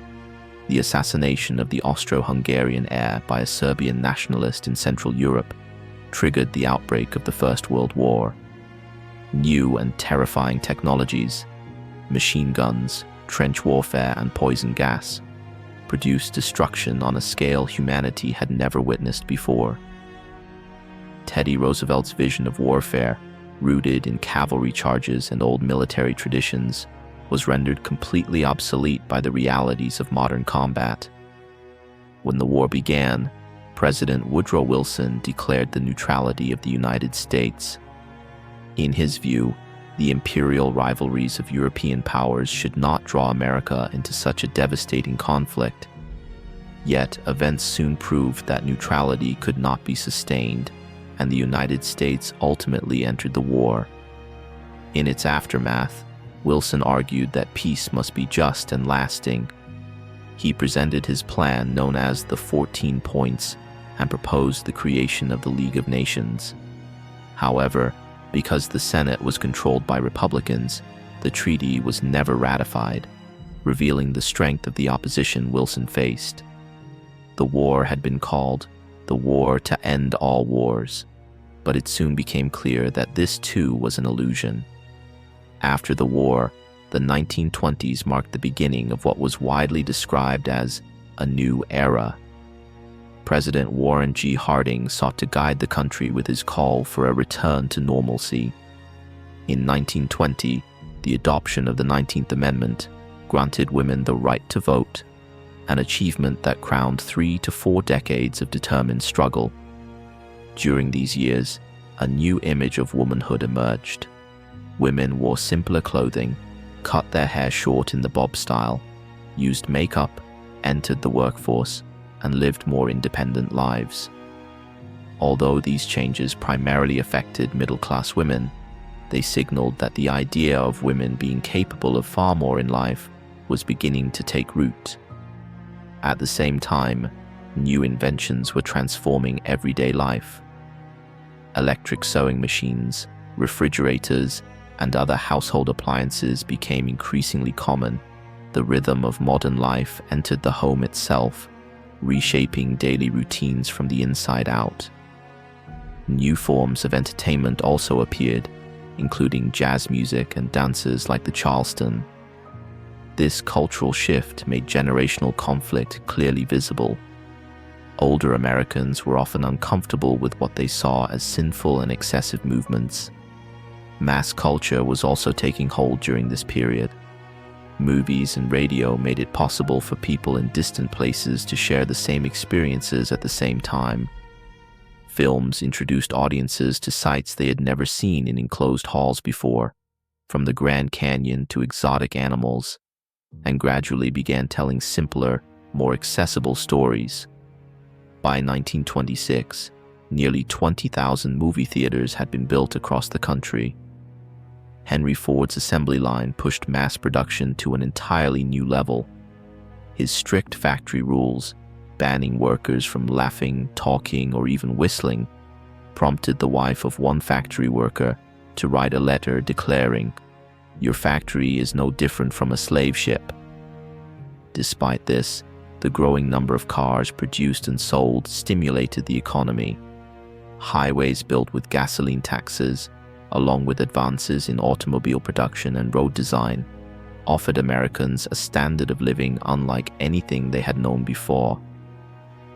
the assassination of the Austro-Hungarian heir by a Serbian nationalist in Central Europe triggered the outbreak of the First World War. New and terrifying technologies, machine guns, trench warfare, and poison gas produced destruction on a scale humanity had never witnessed before. Teddy Roosevelt's vision of warfare, rooted in cavalry charges and old military traditions, was rendered completely obsolete by the realities of modern combat. When the war began, President Woodrow Wilson declared the neutrality of the United States. In his view, the imperial rivalries of European powers should not draw America into such a devastating conflict. Yet, events soon proved that neutrality could not be sustained, and the United States ultimately entered the war. In its aftermath, Wilson argued that peace must be just and lasting. He presented his plan known as the 14 Points and proposed the creation of the League of Nations. However, because the Senate was controlled by Republicans, the treaty was never ratified, revealing the strength of the opposition Wilson faced. The war had been called the War to End All Wars, but it soon became clear that this too was an illusion. After the war, the 1920s marked the beginning of what was widely described as a new era. President Warren G. Harding sought to guide the country with his call for a return to normalcy. In 1920, the adoption of the 19th Amendment granted women the right to vote, an achievement that crowned 3 to 4 decades of determined struggle. During these years, a new image of womanhood emerged. Women wore simpler clothing, cut their hair short in the bob style, used makeup, entered the workforce, and lived more independent lives. Although these changes primarily affected middle-class women, they signaled that the idea of women being capable of far more in life was beginning to take root. At the same time, new inventions were transforming everyday life. Electric sewing machines, refrigerators, and other household appliances became increasingly common. The rhythm of modern life entered the home itself, reshaping daily routines from the inside out. New forms of entertainment also appeared, including jazz music and dances like the Charleston. This cultural shift made generational conflict clearly visible. Older Americans were often uncomfortable with what they saw as sinful and excessive movements. Mass culture was also taking hold during this period. Movies and radio made it possible for people in distant places to share the same experiences at the same time. Films introduced audiences to sights they had never seen in enclosed halls before, from the Grand Canyon to exotic animals, and gradually began telling simpler, more accessible stories. By 1926, nearly 20,000 movie theaters had been built across the country. Henry Ford's assembly line pushed mass production to an entirely new level. His strict factory rules, banning workers from laughing, talking, or even whistling, prompted the wife of one factory worker to write a letter declaring, "Your factory is no different from a slave ship." Despite this, the growing number of cars produced and sold stimulated the economy. Highways built with gasoline taxes, along with advances in automobile production and road design, offered Americans a standard of living unlike anything they had known before.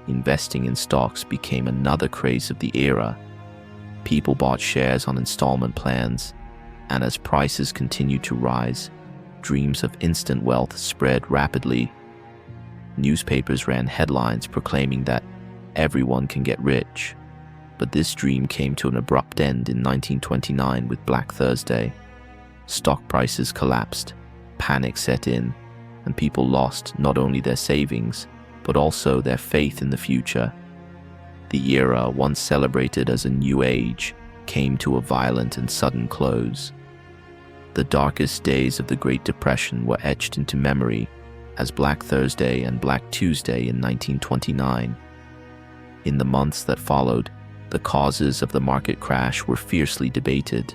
Investing in stocks became another craze of the era. People bought shares on installment plans, and as prices continued to rise, dreams of instant wealth spread rapidly. Newspapers ran headlines proclaiming that everyone can get rich. But this dream came to an abrupt end in 1929 with Black Thursday. Stock prices collapsed, panic set in, and people lost not only their savings, but also their faith in the future. The era, once celebrated as a new age, came to a violent and sudden close. The darkest days of the Great Depression were etched into memory as Black Thursday and Black Tuesday in 1929. In the months that followed, the causes of the market crash were fiercely debated.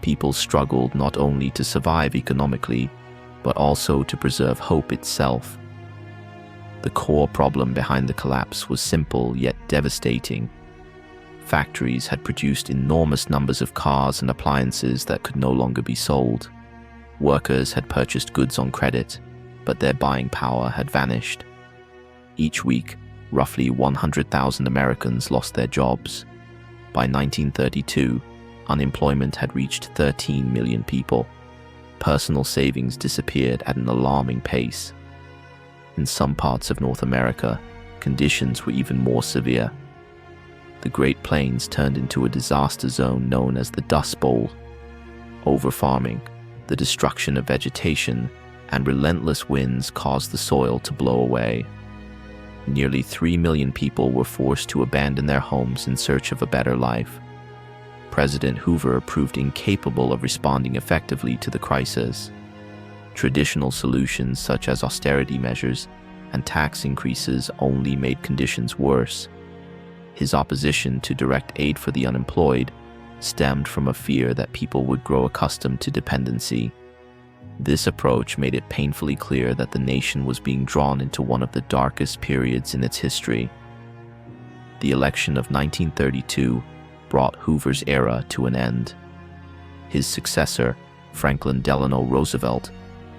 People struggled not only to survive economically, but also to preserve hope itself. The core problem behind the collapse was simple yet devastating. Factories had produced enormous numbers of cars and appliances that could no longer be sold. Workers had purchased goods on credit, but their buying power had vanished. Each week, roughly 100,000 Americans lost their jobs. By 1932, unemployment had reached 13 million people. Personal savings disappeared at an alarming pace. In some parts of North America, conditions were even more severe. The Great Plains turned into a disaster zone known as the Dust Bowl. Overfarming, the destruction of vegetation, and relentless winds caused the soil to blow away. Nearly 3 million people were forced to abandon their homes in search of a better life. President Hoover proved incapable of responding effectively to the crisis. Traditional solutions such as austerity measures and tax increases only made conditions worse. His opposition to direct aid for the unemployed stemmed from a fear that people would grow accustomed to dependency. This approach made it painfully clear that the nation was being drawn into one of the darkest periods in its history. The election of 1932 brought Hoover's era to an end. His successor, Franklin Delano Roosevelt,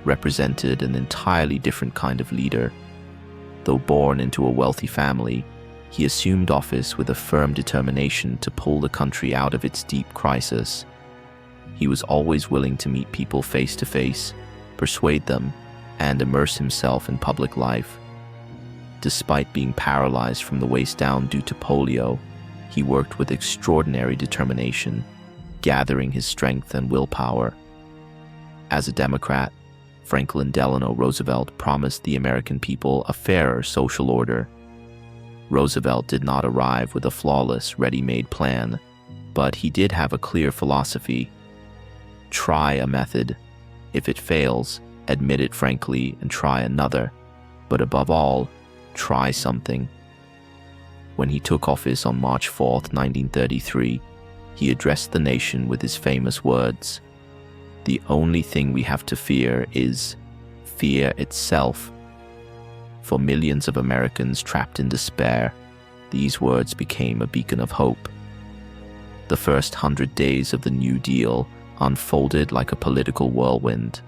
represented an entirely different kind of leader. Though born into a wealthy family, he assumed office with a firm determination to pull the country out of its deep crisis. He was always willing to meet people face to face, persuade them, and immerse himself in public life. Despite being paralyzed from the waist down due to polio, he worked with extraordinary determination, gathering his strength and willpower. As a Democrat, Franklin Delano Roosevelt promised the American people a fairer social order. Roosevelt did not arrive with a flawless, ready-made plan, but he did have a clear philosophy. Try a method. If it fails, admit it frankly and try another. But above all, try something. When he took office on March 4th, 1933, he addressed the nation with his famous words, "The only thing we have to fear is fear itself." For millions of Americans trapped in despair, these words became a beacon of hope. The first 100 days of the New Deal unfolded like a political whirlwind.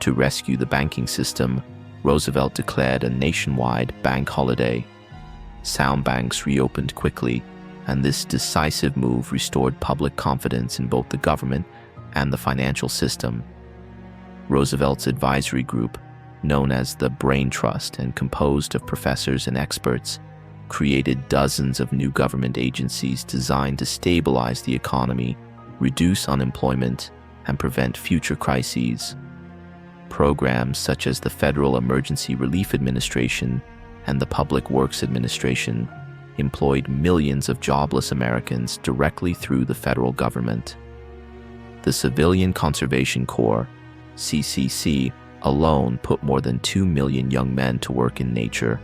To rescue the banking system, Roosevelt declared a nationwide bank holiday. Sound banks reopened quickly, and this decisive move restored public confidence in both the government and the financial system. Roosevelt's advisory group, known as the Brain Trust and composed of professors and experts, created dozens of new government agencies designed to stabilize the economy, reduce unemployment, and prevent future crises. Programs such as the Federal Emergency Relief Administration and the Public Works Administration employed millions of jobless Americans directly through the federal government. The Civilian Conservation Corps, CCC, alone put more than 2 million young men to work in nature.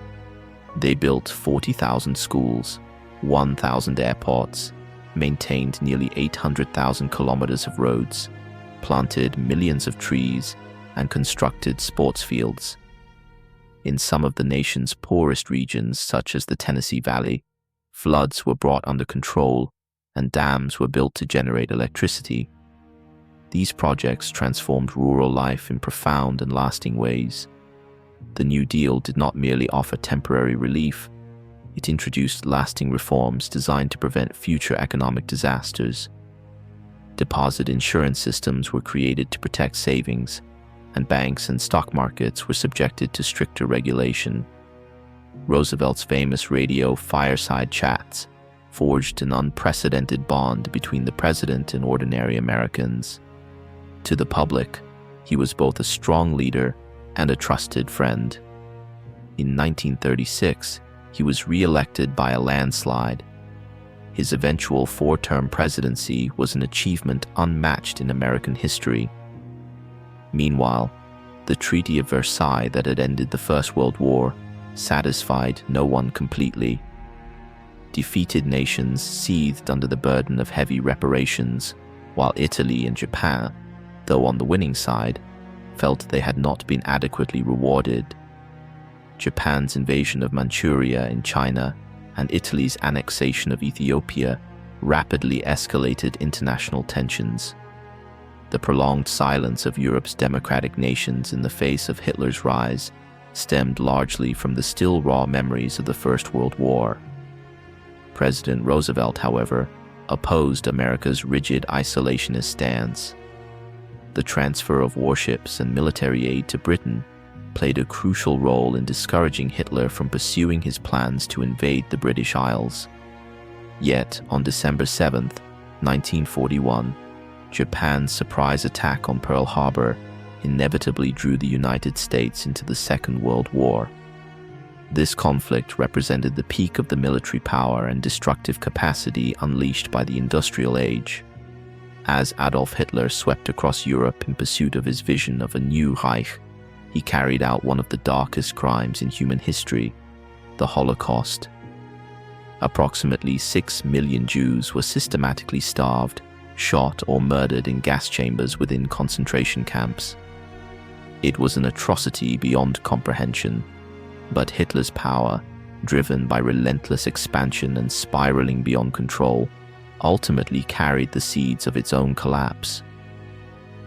They built 40,000 schools, 1,000 airports, maintained nearly 800,000 kilometers of roads, planted millions of trees, and constructed sports fields. In some of the nation's poorest regions, such as the Tennessee Valley, floods were brought under control and dams were built to generate electricity. These projects transformed rural life in profound and lasting ways. The New Deal did not merely offer temporary relief, it introduced lasting reforms designed to prevent future economic disasters. Deposit insurance systems were created to protect savings, and banks and stock markets were subjected to stricter regulation. Roosevelt's famous radio fireside chats forged an unprecedented bond between the president and ordinary Americans. To the public, he was both a strong leader and a trusted friend. In 1936, he was re-elected by a landslide. His eventual 4-term presidency was an achievement unmatched in American history. Meanwhile, the Treaty of Versailles that had ended the First World War satisfied no one completely. Defeated nations seethed under the burden of heavy reparations, while Italy and Japan, though on the winning side, felt they had not been adequately rewarded. Japan's invasion of Manchuria in China and Italy's annexation of Ethiopia rapidly escalated international tensions. The prolonged silence of Europe's democratic nations in the face of Hitler's rise stemmed largely from the still raw memories of the First World War. President Roosevelt, however, opposed America's rigid isolationist stance. The transfer of warships and military aid to Britain played a crucial role in discouraging Hitler from pursuing his plans to invade the British Isles. Yet, on December 7, 1941, Japan's surprise attack on Pearl Harbor inevitably drew the United States into the Second World War. This conflict represented the peak of the military power and destructive capacity unleashed by the industrial age. As Adolf Hitler swept across Europe in pursuit of his vision of a new Reich, he carried out one of the darkest crimes in human history, the Holocaust. Approximately 6 million Jews were systematically starved, shot or murdered in gas chambers within concentration camps. It was an atrocity beyond comprehension, but Hitler's power, driven by relentless expansion and spiraling beyond control, ultimately carried the seeds of its own collapse.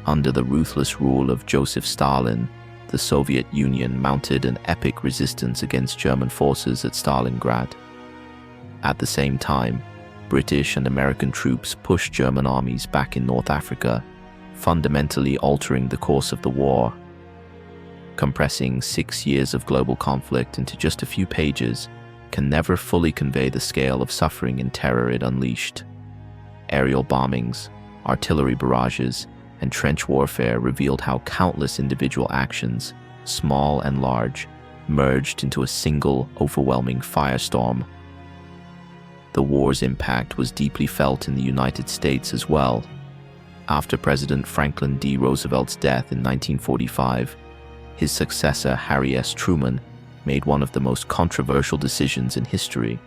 Under the ruthless rule of Joseph Stalin, the Soviet Union mounted an epic resistance against German forces at Stalingrad. At the same time, British and American troops pushed German armies back in North Africa, fundamentally altering the course of the war. Compressing 6 years of global conflict into just a few pages can never fully convey the scale of suffering and terror it unleashed. Aerial bombings, artillery barrages, and trench warfare revealed how countless individual actions, small and large, merged into a single, overwhelming firestorm. The war's impact was deeply felt in the United States as well. After President Franklin D. Roosevelt's death in 1945, his successor, Harry S. Truman, made one of the most controversial decisions in history.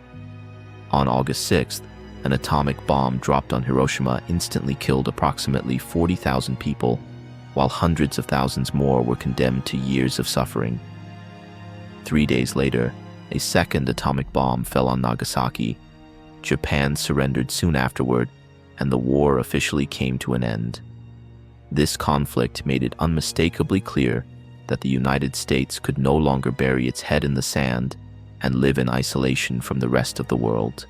On August 6th, an atomic bomb dropped on Hiroshima instantly killed approximately 40,000 people, while hundreds of thousands more were condemned to years of suffering. 3 days later, a second atomic bomb fell on Nagasaki. Japan surrendered soon afterward, and the war officially came to an end. This conflict made it unmistakably clear that the United States could no longer bury its head in the sand and live in isolation from the rest of the world.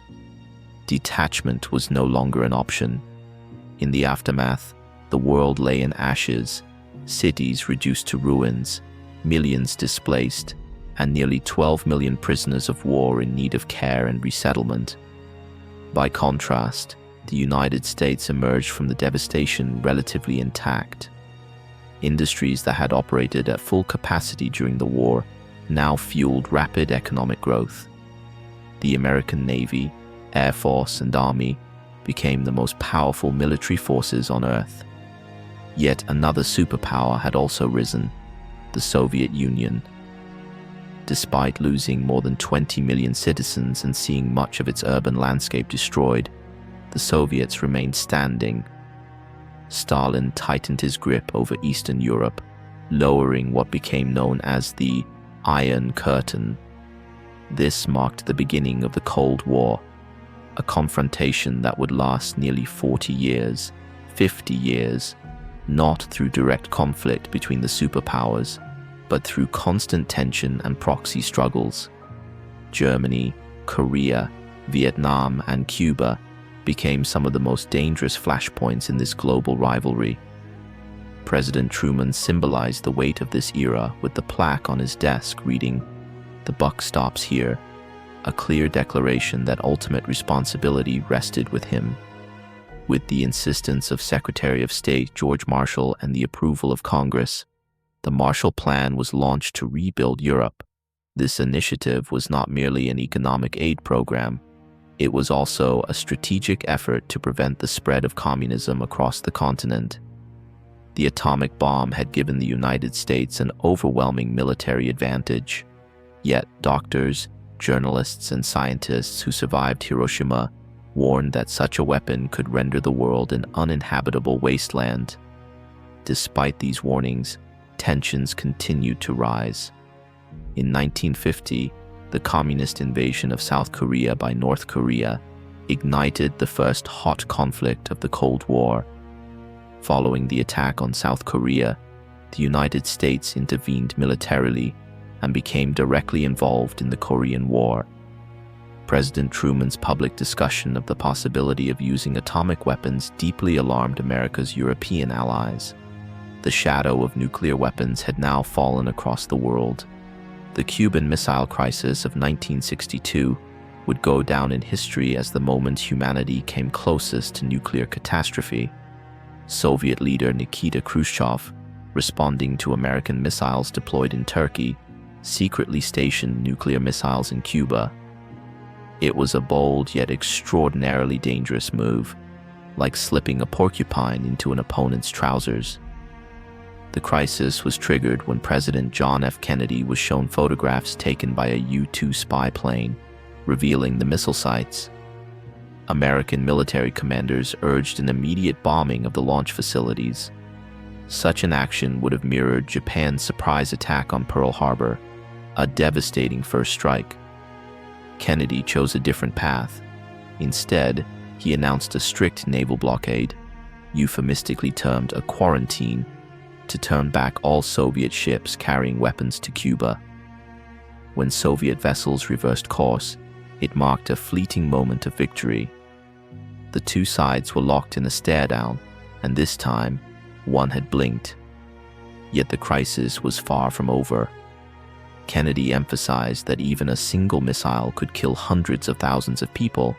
Detachment was no longer an option. In the aftermath, the world lay in ashes, cities reduced to ruins, millions displaced, and nearly 12 million prisoners of war in need of care and resettlement. By contrast, the United States emerged from the devastation relatively intact. Industries that had operated at full capacity during the war now fueled rapid economic growth. The American Navy, Air Force, and Army became the most powerful military forces on Earth. Yet another superpower had also risen, the Soviet Union. Despite losing more than 20 million citizens and seeing much of its urban landscape destroyed, the Soviets remained standing. Stalin tightened his grip over Eastern Europe, lowering what became known as the Iron Curtain. This marked the beginning of the Cold War, a confrontation that would last nearly 40 years, 50 years, not through direct conflict between the superpowers, but through constant tension and proxy struggles. Germany, Korea, Vietnam, and Cuba became some of the most dangerous flashpoints in this global rivalry. President Truman symbolized the weight of this era with the plaque on his desk reading, "The buck stops here," a clear declaration that ultimate responsibility rested with him. With the insistence of Secretary of State George Marshall and the approval of Congress, the Marshall Plan was launched to rebuild Europe. This initiative was not merely an economic aid program. It was also a strategic effort to prevent the spread of communism across the continent. The atomic bomb had given the United States an overwhelming military advantage. Yet doctors, journalists, and scientists who survived Hiroshima warned that such a weapon could render the world an uninhabitable wasteland. Despite these warnings, tensions continued to rise. In 1950, the communist invasion of South Korea by North Korea ignited the first hot conflict of the Cold War. Following the attack on South Korea, the United States intervened militarily and became directly involved in the Korean War. President Truman's public discussion of the possibility of using atomic weapons deeply alarmed America's European allies. The shadow of nuclear weapons had now fallen across the world. The Cuban Missile Crisis of 1962 would go down in history as the moment humanity came closest to nuclear catastrophe. Soviet leader Nikita Khrushchev, responding to American missiles deployed in Turkey, secretly stationed nuclear missiles in Cuba. It was a bold yet extraordinarily dangerous move, like slipping a porcupine into an opponent's trousers. The crisis was triggered when President John F. Kennedy was shown photographs taken by a U-2 spy plane, revealing the missile sites. American military commanders urged an immediate bombing of the launch facilities. Such an action would have mirrored Japan's surprise attack on Pearl Harbor, a devastating first strike. Kennedy chose a different path. Instead, he announced a strict naval blockade, euphemistically termed a quarantine, to turn back all Soviet ships carrying weapons to Cuba. When Soviet vessels reversed course, it marked a fleeting moment of victory. The two sides were locked in a stare-down, and this time, one had blinked. Yet the crisis was far from over. Kennedy emphasized that even a single missile could kill hundreds of thousands of people,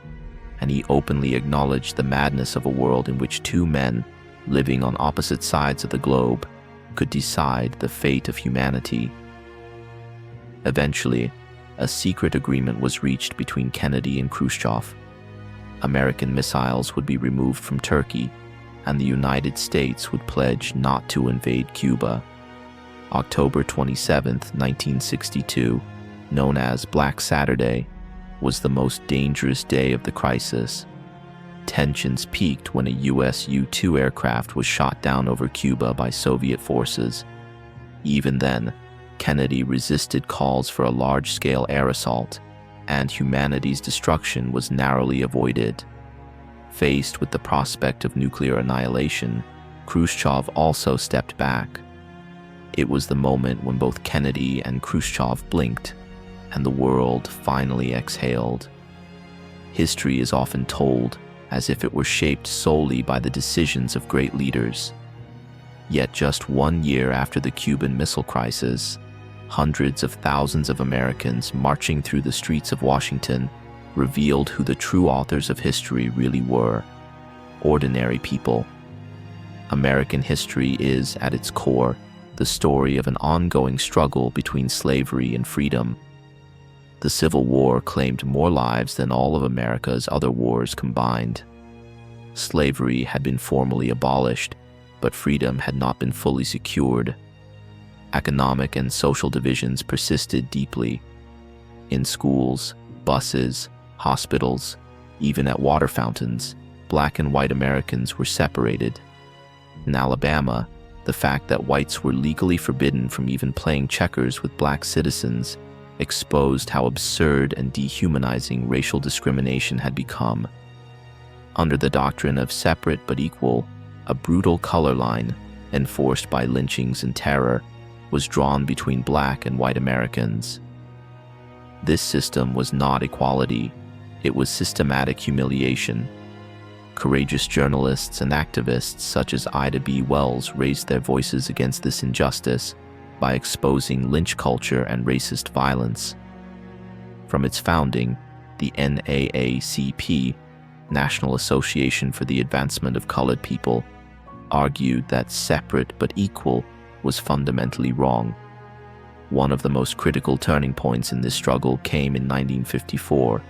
and he openly acknowledged the madness of a world in which two men, living on opposite sides of the globe, could decide the fate of humanity. Eventually, a secret agreement was reached between Kennedy and Khrushchev. American missiles would be removed from Turkey, and the United States would pledge not to invade Cuba. October 27, 1962, known as Black Saturday, was the most dangerous day of the crisis. Tensions peaked when a U.S. U-2 aircraft was shot down over Cuba by Soviet forces. Even then, Kennedy resisted calls for a large-scale air assault, and humanity's destruction was narrowly avoided. Faced with the prospect of nuclear annihilation, Khrushchev also stepped back. It was the moment when both Kennedy and Khrushchev blinked, and the world finally exhaled. History is often told as if it were shaped solely by the decisions of great leaders. Yet just 1 year after the Cuban Missile Crisis, hundreds of thousands of Americans marching through the streets of Washington revealed who the true authors of history really were: ordinary people. American history is, at its core, the story of an ongoing struggle between slavery and freedom. The Civil War claimed more lives than all of America's other wars combined. Slavery had been formally abolished, but freedom had not been fully secured. Economic and social divisions persisted deeply. In schools, buses, hospitals, even at water fountains, black and white Americans were separated. In Alabama, the fact that whites were legally forbidden from even playing checkers with black citizens exposed how absurd and dehumanizing racial discrimination had become. Under the doctrine of separate but equal, a brutal color line, enforced by lynchings and terror, was drawn between black and white Americans. This system was not equality, it was systematic humiliation. Courageous journalists and activists such as Ida B. Wells raised their voices against this injustice by exposing lynch culture and racist violence. From its founding, the NAACP, National Association for the Advancement of Colored People, argued that separate but equal was fundamentally wrong. One of the most critical turning points in this struggle came in 1954.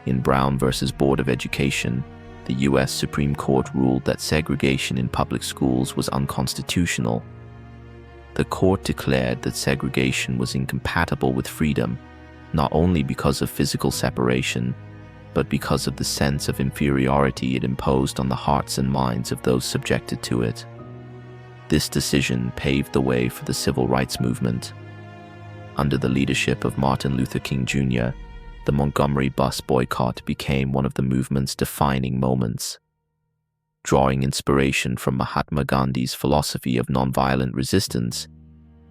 In Brown v. Board of Education, the U.S. Supreme Court ruled that segregation in public schools was unconstitutional. The court declared that segregation was incompatible with freedom, not only because of physical separation, but because of the sense of inferiority it imposed on the hearts and minds of those subjected to it. This decision paved the way for the civil rights movement. Under the leadership of Martin Luther King Jr., the Montgomery bus boycott became one of the movement's defining moments. Drawing inspiration from Mahatma Gandhi's philosophy of nonviolent resistance,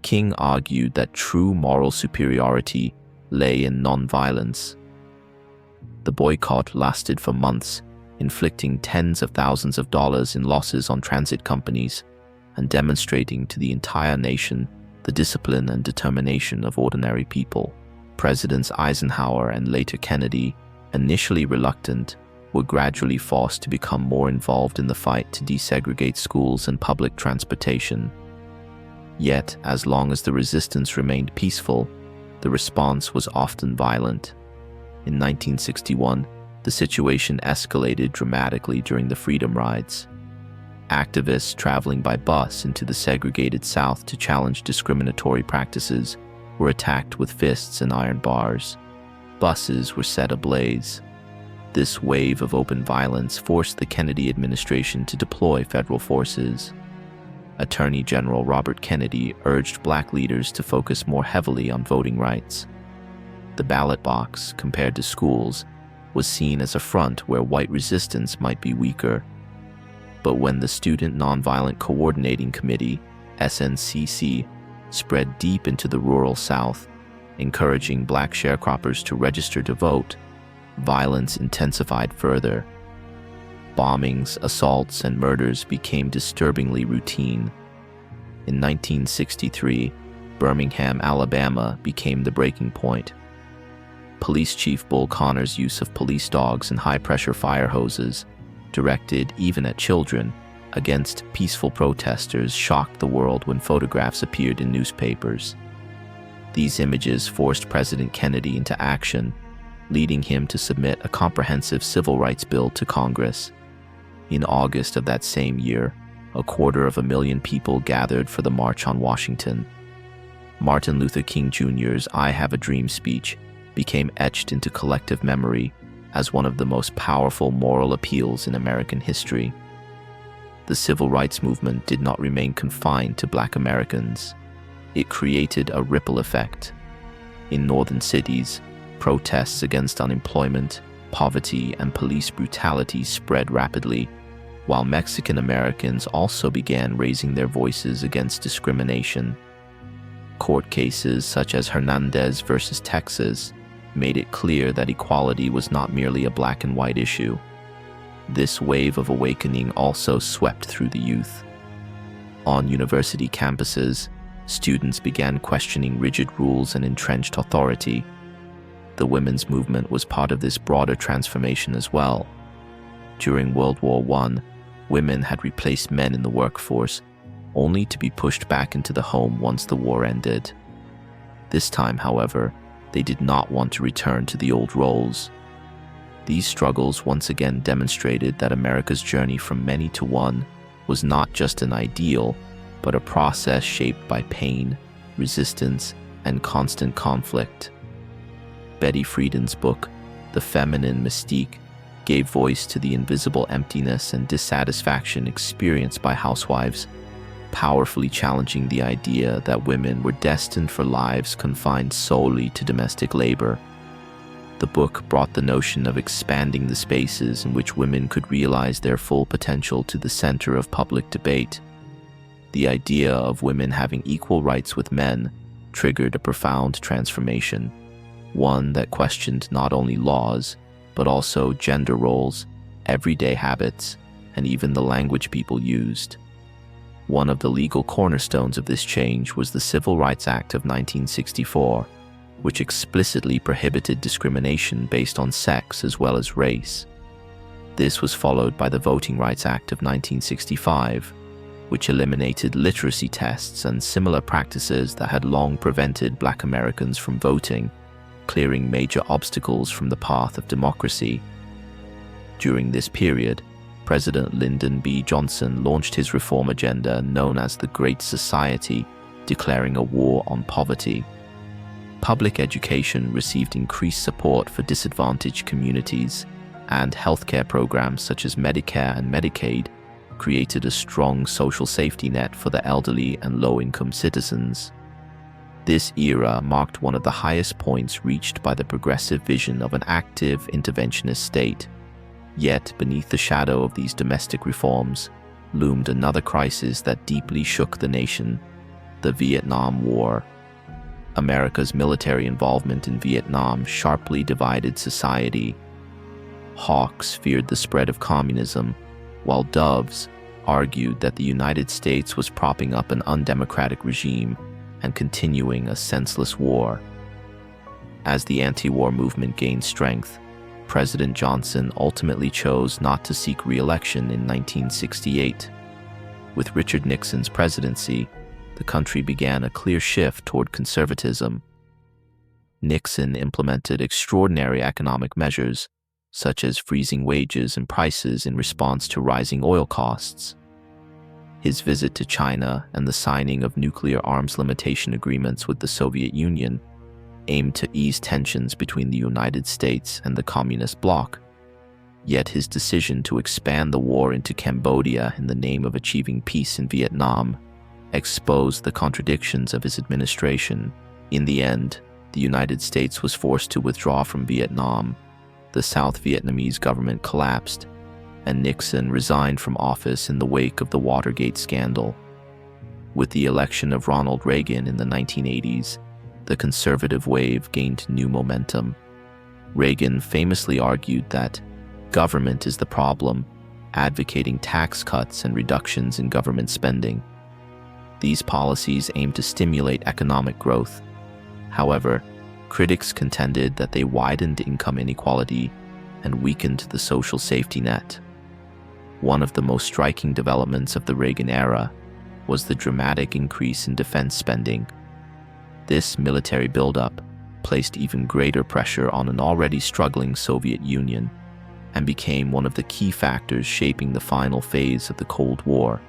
King argued that true moral superiority lay in nonviolence. The boycott lasted for months, inflicting tens of thousands of dollars in losses on transit companies and demonstrating to the entire nation the discipline and determination of ordinary people. Presidents Eisenhower and later Kennedy, initially reluctant, were gradually forced to become more involved in the fight to desegregate schools and public transportation. Yet, as long as the resistance remained peaceful, the response was often violent. In 1961, the situation escalated dramatically during the Freedom Rides. Activists traveling by bus into the segregated South to challenge discriminatory practices were attacked with fists and iron bars. Buses were set ablaze. This wave of open violence forced the Kennedy administration to deploy federal forces. Attorney General Robert Kennedy urged black leaders to focus more heavily on voting rights. The ballot box, compared to schools, was seen as a front where white resistance might be weaker. But when the Student Nonviolent Coordinating Committee, SNCC, spread deep into the rural South, encouraging black sharecroppers to register to vote, violence intensified further. Bombings, assaults, and murders became disturbingly routine. In 1963, Birmingham, Alabama became the breaking point. Police Chief Bull Connor's use of police dogs and high-pressure fire hoses, directed even at children, against peaceful protesters shocked the world when photographs appeared in newspapers. These images forced President Kennedy into action, leading him to submit a comprehensive civil rights bill to Congress. In August of that same year, 250,000 people gathered for the March on Washington. Martin Luther King Jr.'s "I Have a Dream" speech became etched into collective memory as one of the most powerful moral appeals in American history. The civil rights movement did not remain confined to Black Americans. It created a ripple effect. In northern cities, protests against unemployment, poverty, and police brutality spread rapidly, while Mexican Americans also began raising their voices against discrimination. Court cases such as Hernandez versus Texas made it clear that equality was not merely a black and white issue. This wave of awakening also swept through the youth. On university campuses, students began questioning rigid rules and entrenched authority. The women's movement was part of this broader transformation as well. During World War I, women had replaced men in the workforce, only to be pushed back into the home once the war ended. This time, however, they did not want to return to the old roles. These struggles once again demonstrated that America's journey from many to one was not just an ideal, but a process shaped by pain, resistance, and constant conflict. Betty Friedan's book, The Feminine Mystique, gave voice to the invisible emptiness and dissatisfaction experienced by housewives, powerfully challenging the idea that women were destined for lives confined solely to domestic labor. The book brought the notion of expanding the spaces in which women could realize their full potential to the center of public debate. The idea of women having equal rights with men triggered a profound transformation, one that questioned not only laws, but also gender roles, everyday habits, and even the language people used. One of the legal cornerstones of this change was the Civil Rights Act of 1964, which explicitly prohibited discrimination based on sex as well as race. This was followed by the Voting Rights Act of 1965, which eliminated literacy tests and similar practices that had long prevented Black Americans from voting, clearing major obstacles from the path of democracy. During this period, President Lyndon B. Johnson launched his reform agenda known as the Great Society, declaring a war on poverty. Public education received increased support for disadvantaged communities, and healthcare programs such as Medicare and Medicaid created a strong social safety net for the elderly and low-income citizens. This era marked one of the highest points reached by the progressive vision of an active interventionist state. Yet, beneath the shadow of these domestic reforms, loomed another crisis that deeply shook the nation: the Vietnam War. America's military involvement in Vietnam sharply divided society. Hawks feared the spread of communism, while doves argued that the United States was propping up an undemocratic regime and continuing a senseless war. As the anti-war movement gained strength, President Johnson ultimately chose not to seek re-election in 1968. With Richard Nixon's presidency, the country began a clear shift toward conservatism. Nixon implemented extraordinary economic measures, such as freezing wages and prices in response to rising oil costs. His visit to China and the signing of nuclear arms limitation agreements with the Soviet Union aimed to ease tensions between the United States and the Communist bloc. Yet his decision to expand the war into Cambodia in the name of achieving peace in Vietnam exposed the contradictions of his administration. In the end, the United States was forced to withdraw from Vietnam. The South Vietnamese government collapsed, and Nixon resigned from office in the wake of the Watergate scandal. With the election of Ronald Reagan in the 1980s, the conservative wave gained new momentum. Reagan famously argued that government is the problem, advocating tax cuts and reductions in government spending. These policies aimed to stimulate economic growth. However, critics contended that they widened income inequality and weakened the social safety net. One of the most striking developments of the Reagan era was the dramatic increase in defense spending. This military buildup placed even greater pressure on an already struggling Soviet Union and became one of the key factors shaping the final phase of the Cold War.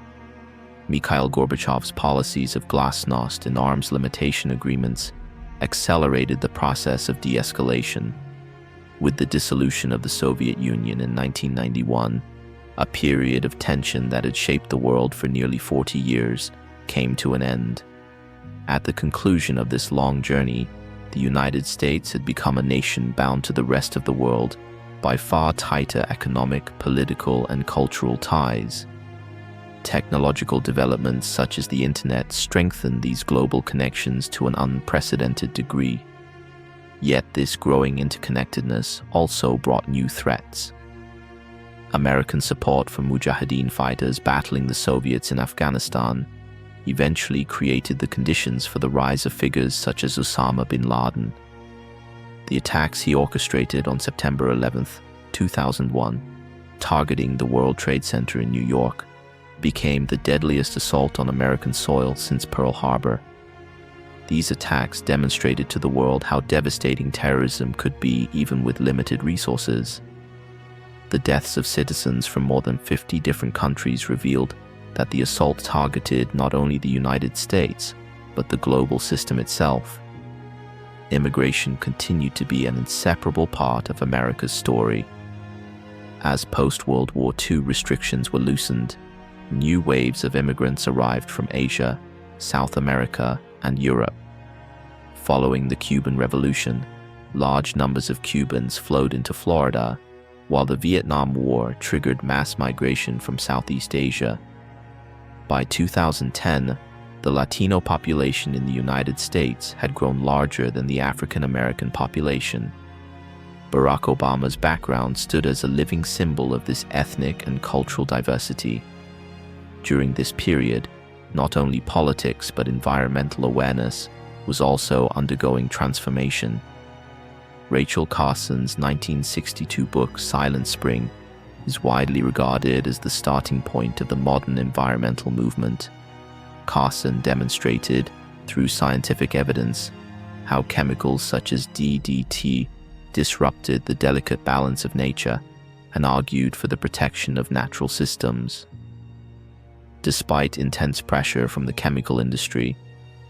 Mikhail Gorbachev's policies of glasnost and arms limitation agreements accelerated the process of de-escalation. With the dissolution of the Soviet Union in 1991, a period of tension that had shaped the world for nearly 40 years came to an end. At the conclusion of this long journey, the United States had become a nation bound to the rest of the world by far tighter economic, political, and cultural ties. Technological developments such as the internet strengthened these global connections to an unprecedented degree. Yet this growing interconnectedness also brought new threats. American support for Mujahideen fighters battling the Soviets in Afghanistan eventually created the conditions for the rise of figures such as Osama bin Laden. The attacks he orchestrated on September 11, 2001, targeting the World Trade Center in New York, became the deadliest assault on American soil since Pearl Harbor. These attacks demonstrated to the world how devastating terrorism could be even with limited resources. The deaths of citizens from more than 50 different countries revealed that the assault targeted not only the United States, but the global system itself. Immigration continued to be an inseparable part of America's story. As post-World War II restrictions were loosened, new waves of immigrants arrived from Asia, South America, and Europe. Following the Cuban Revolution, large numbers of Cubans flowed into Florida, while the Vietnam War triggered mass migration from Southeast Asia. By 2010, the Latino population in the United States had grown larger than the African American population. Barack Obama's background stood as a living symbol of this ethnic and cultural diversity. During this period, not only politics but environmental awareness was also undergoing transformation. Rachel Carson's 1962 book Silent Spring is widely regarded as the starting point of the modern environmental movement. Carson demonstrated, through scientific evidence, how chemicals such as DDT disrupted the delicate balance of nature and argued for the protection of natural systems. Despite intense pressure from the chemical industry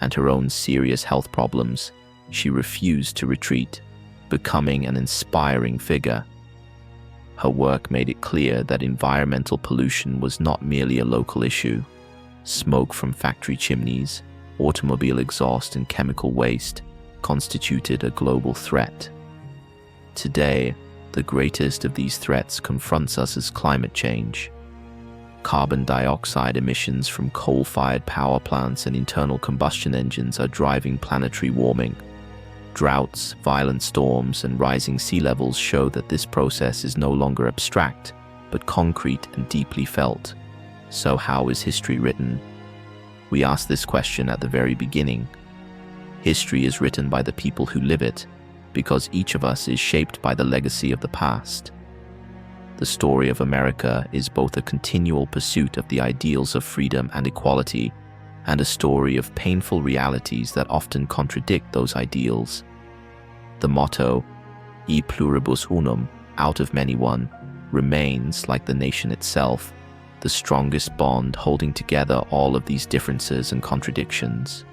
and her own serious health problems, she refused to retreat, becoming an inspiring figure. Her work made it clear that environmental pollution was not merely a local issue. Smoke from factory chimneys, automobile exhaust, and chemical waste constituted a global threat. Today, the greatest of these threats confronts us as climate change. Carbon dioxide emissions from coal-fired power plants and internal combustion engines are driving planetary warming. Droughts, violent storms, and rising sea levels show that this process is no longer abstract, but concrete and deeply felt. So how is history written? We ask this question at the very beginning. History is written by the people who live it, because each of us is shaped by the legacy of the past. The story of America is both a continual pursuit of the ideals of freedom and equality, and a story of painful realities that often contradict those ideals. The motto, E pluribus unum, out of many one, remains, like the nation itself, the strongest bond holding together all of these differences and contradictions.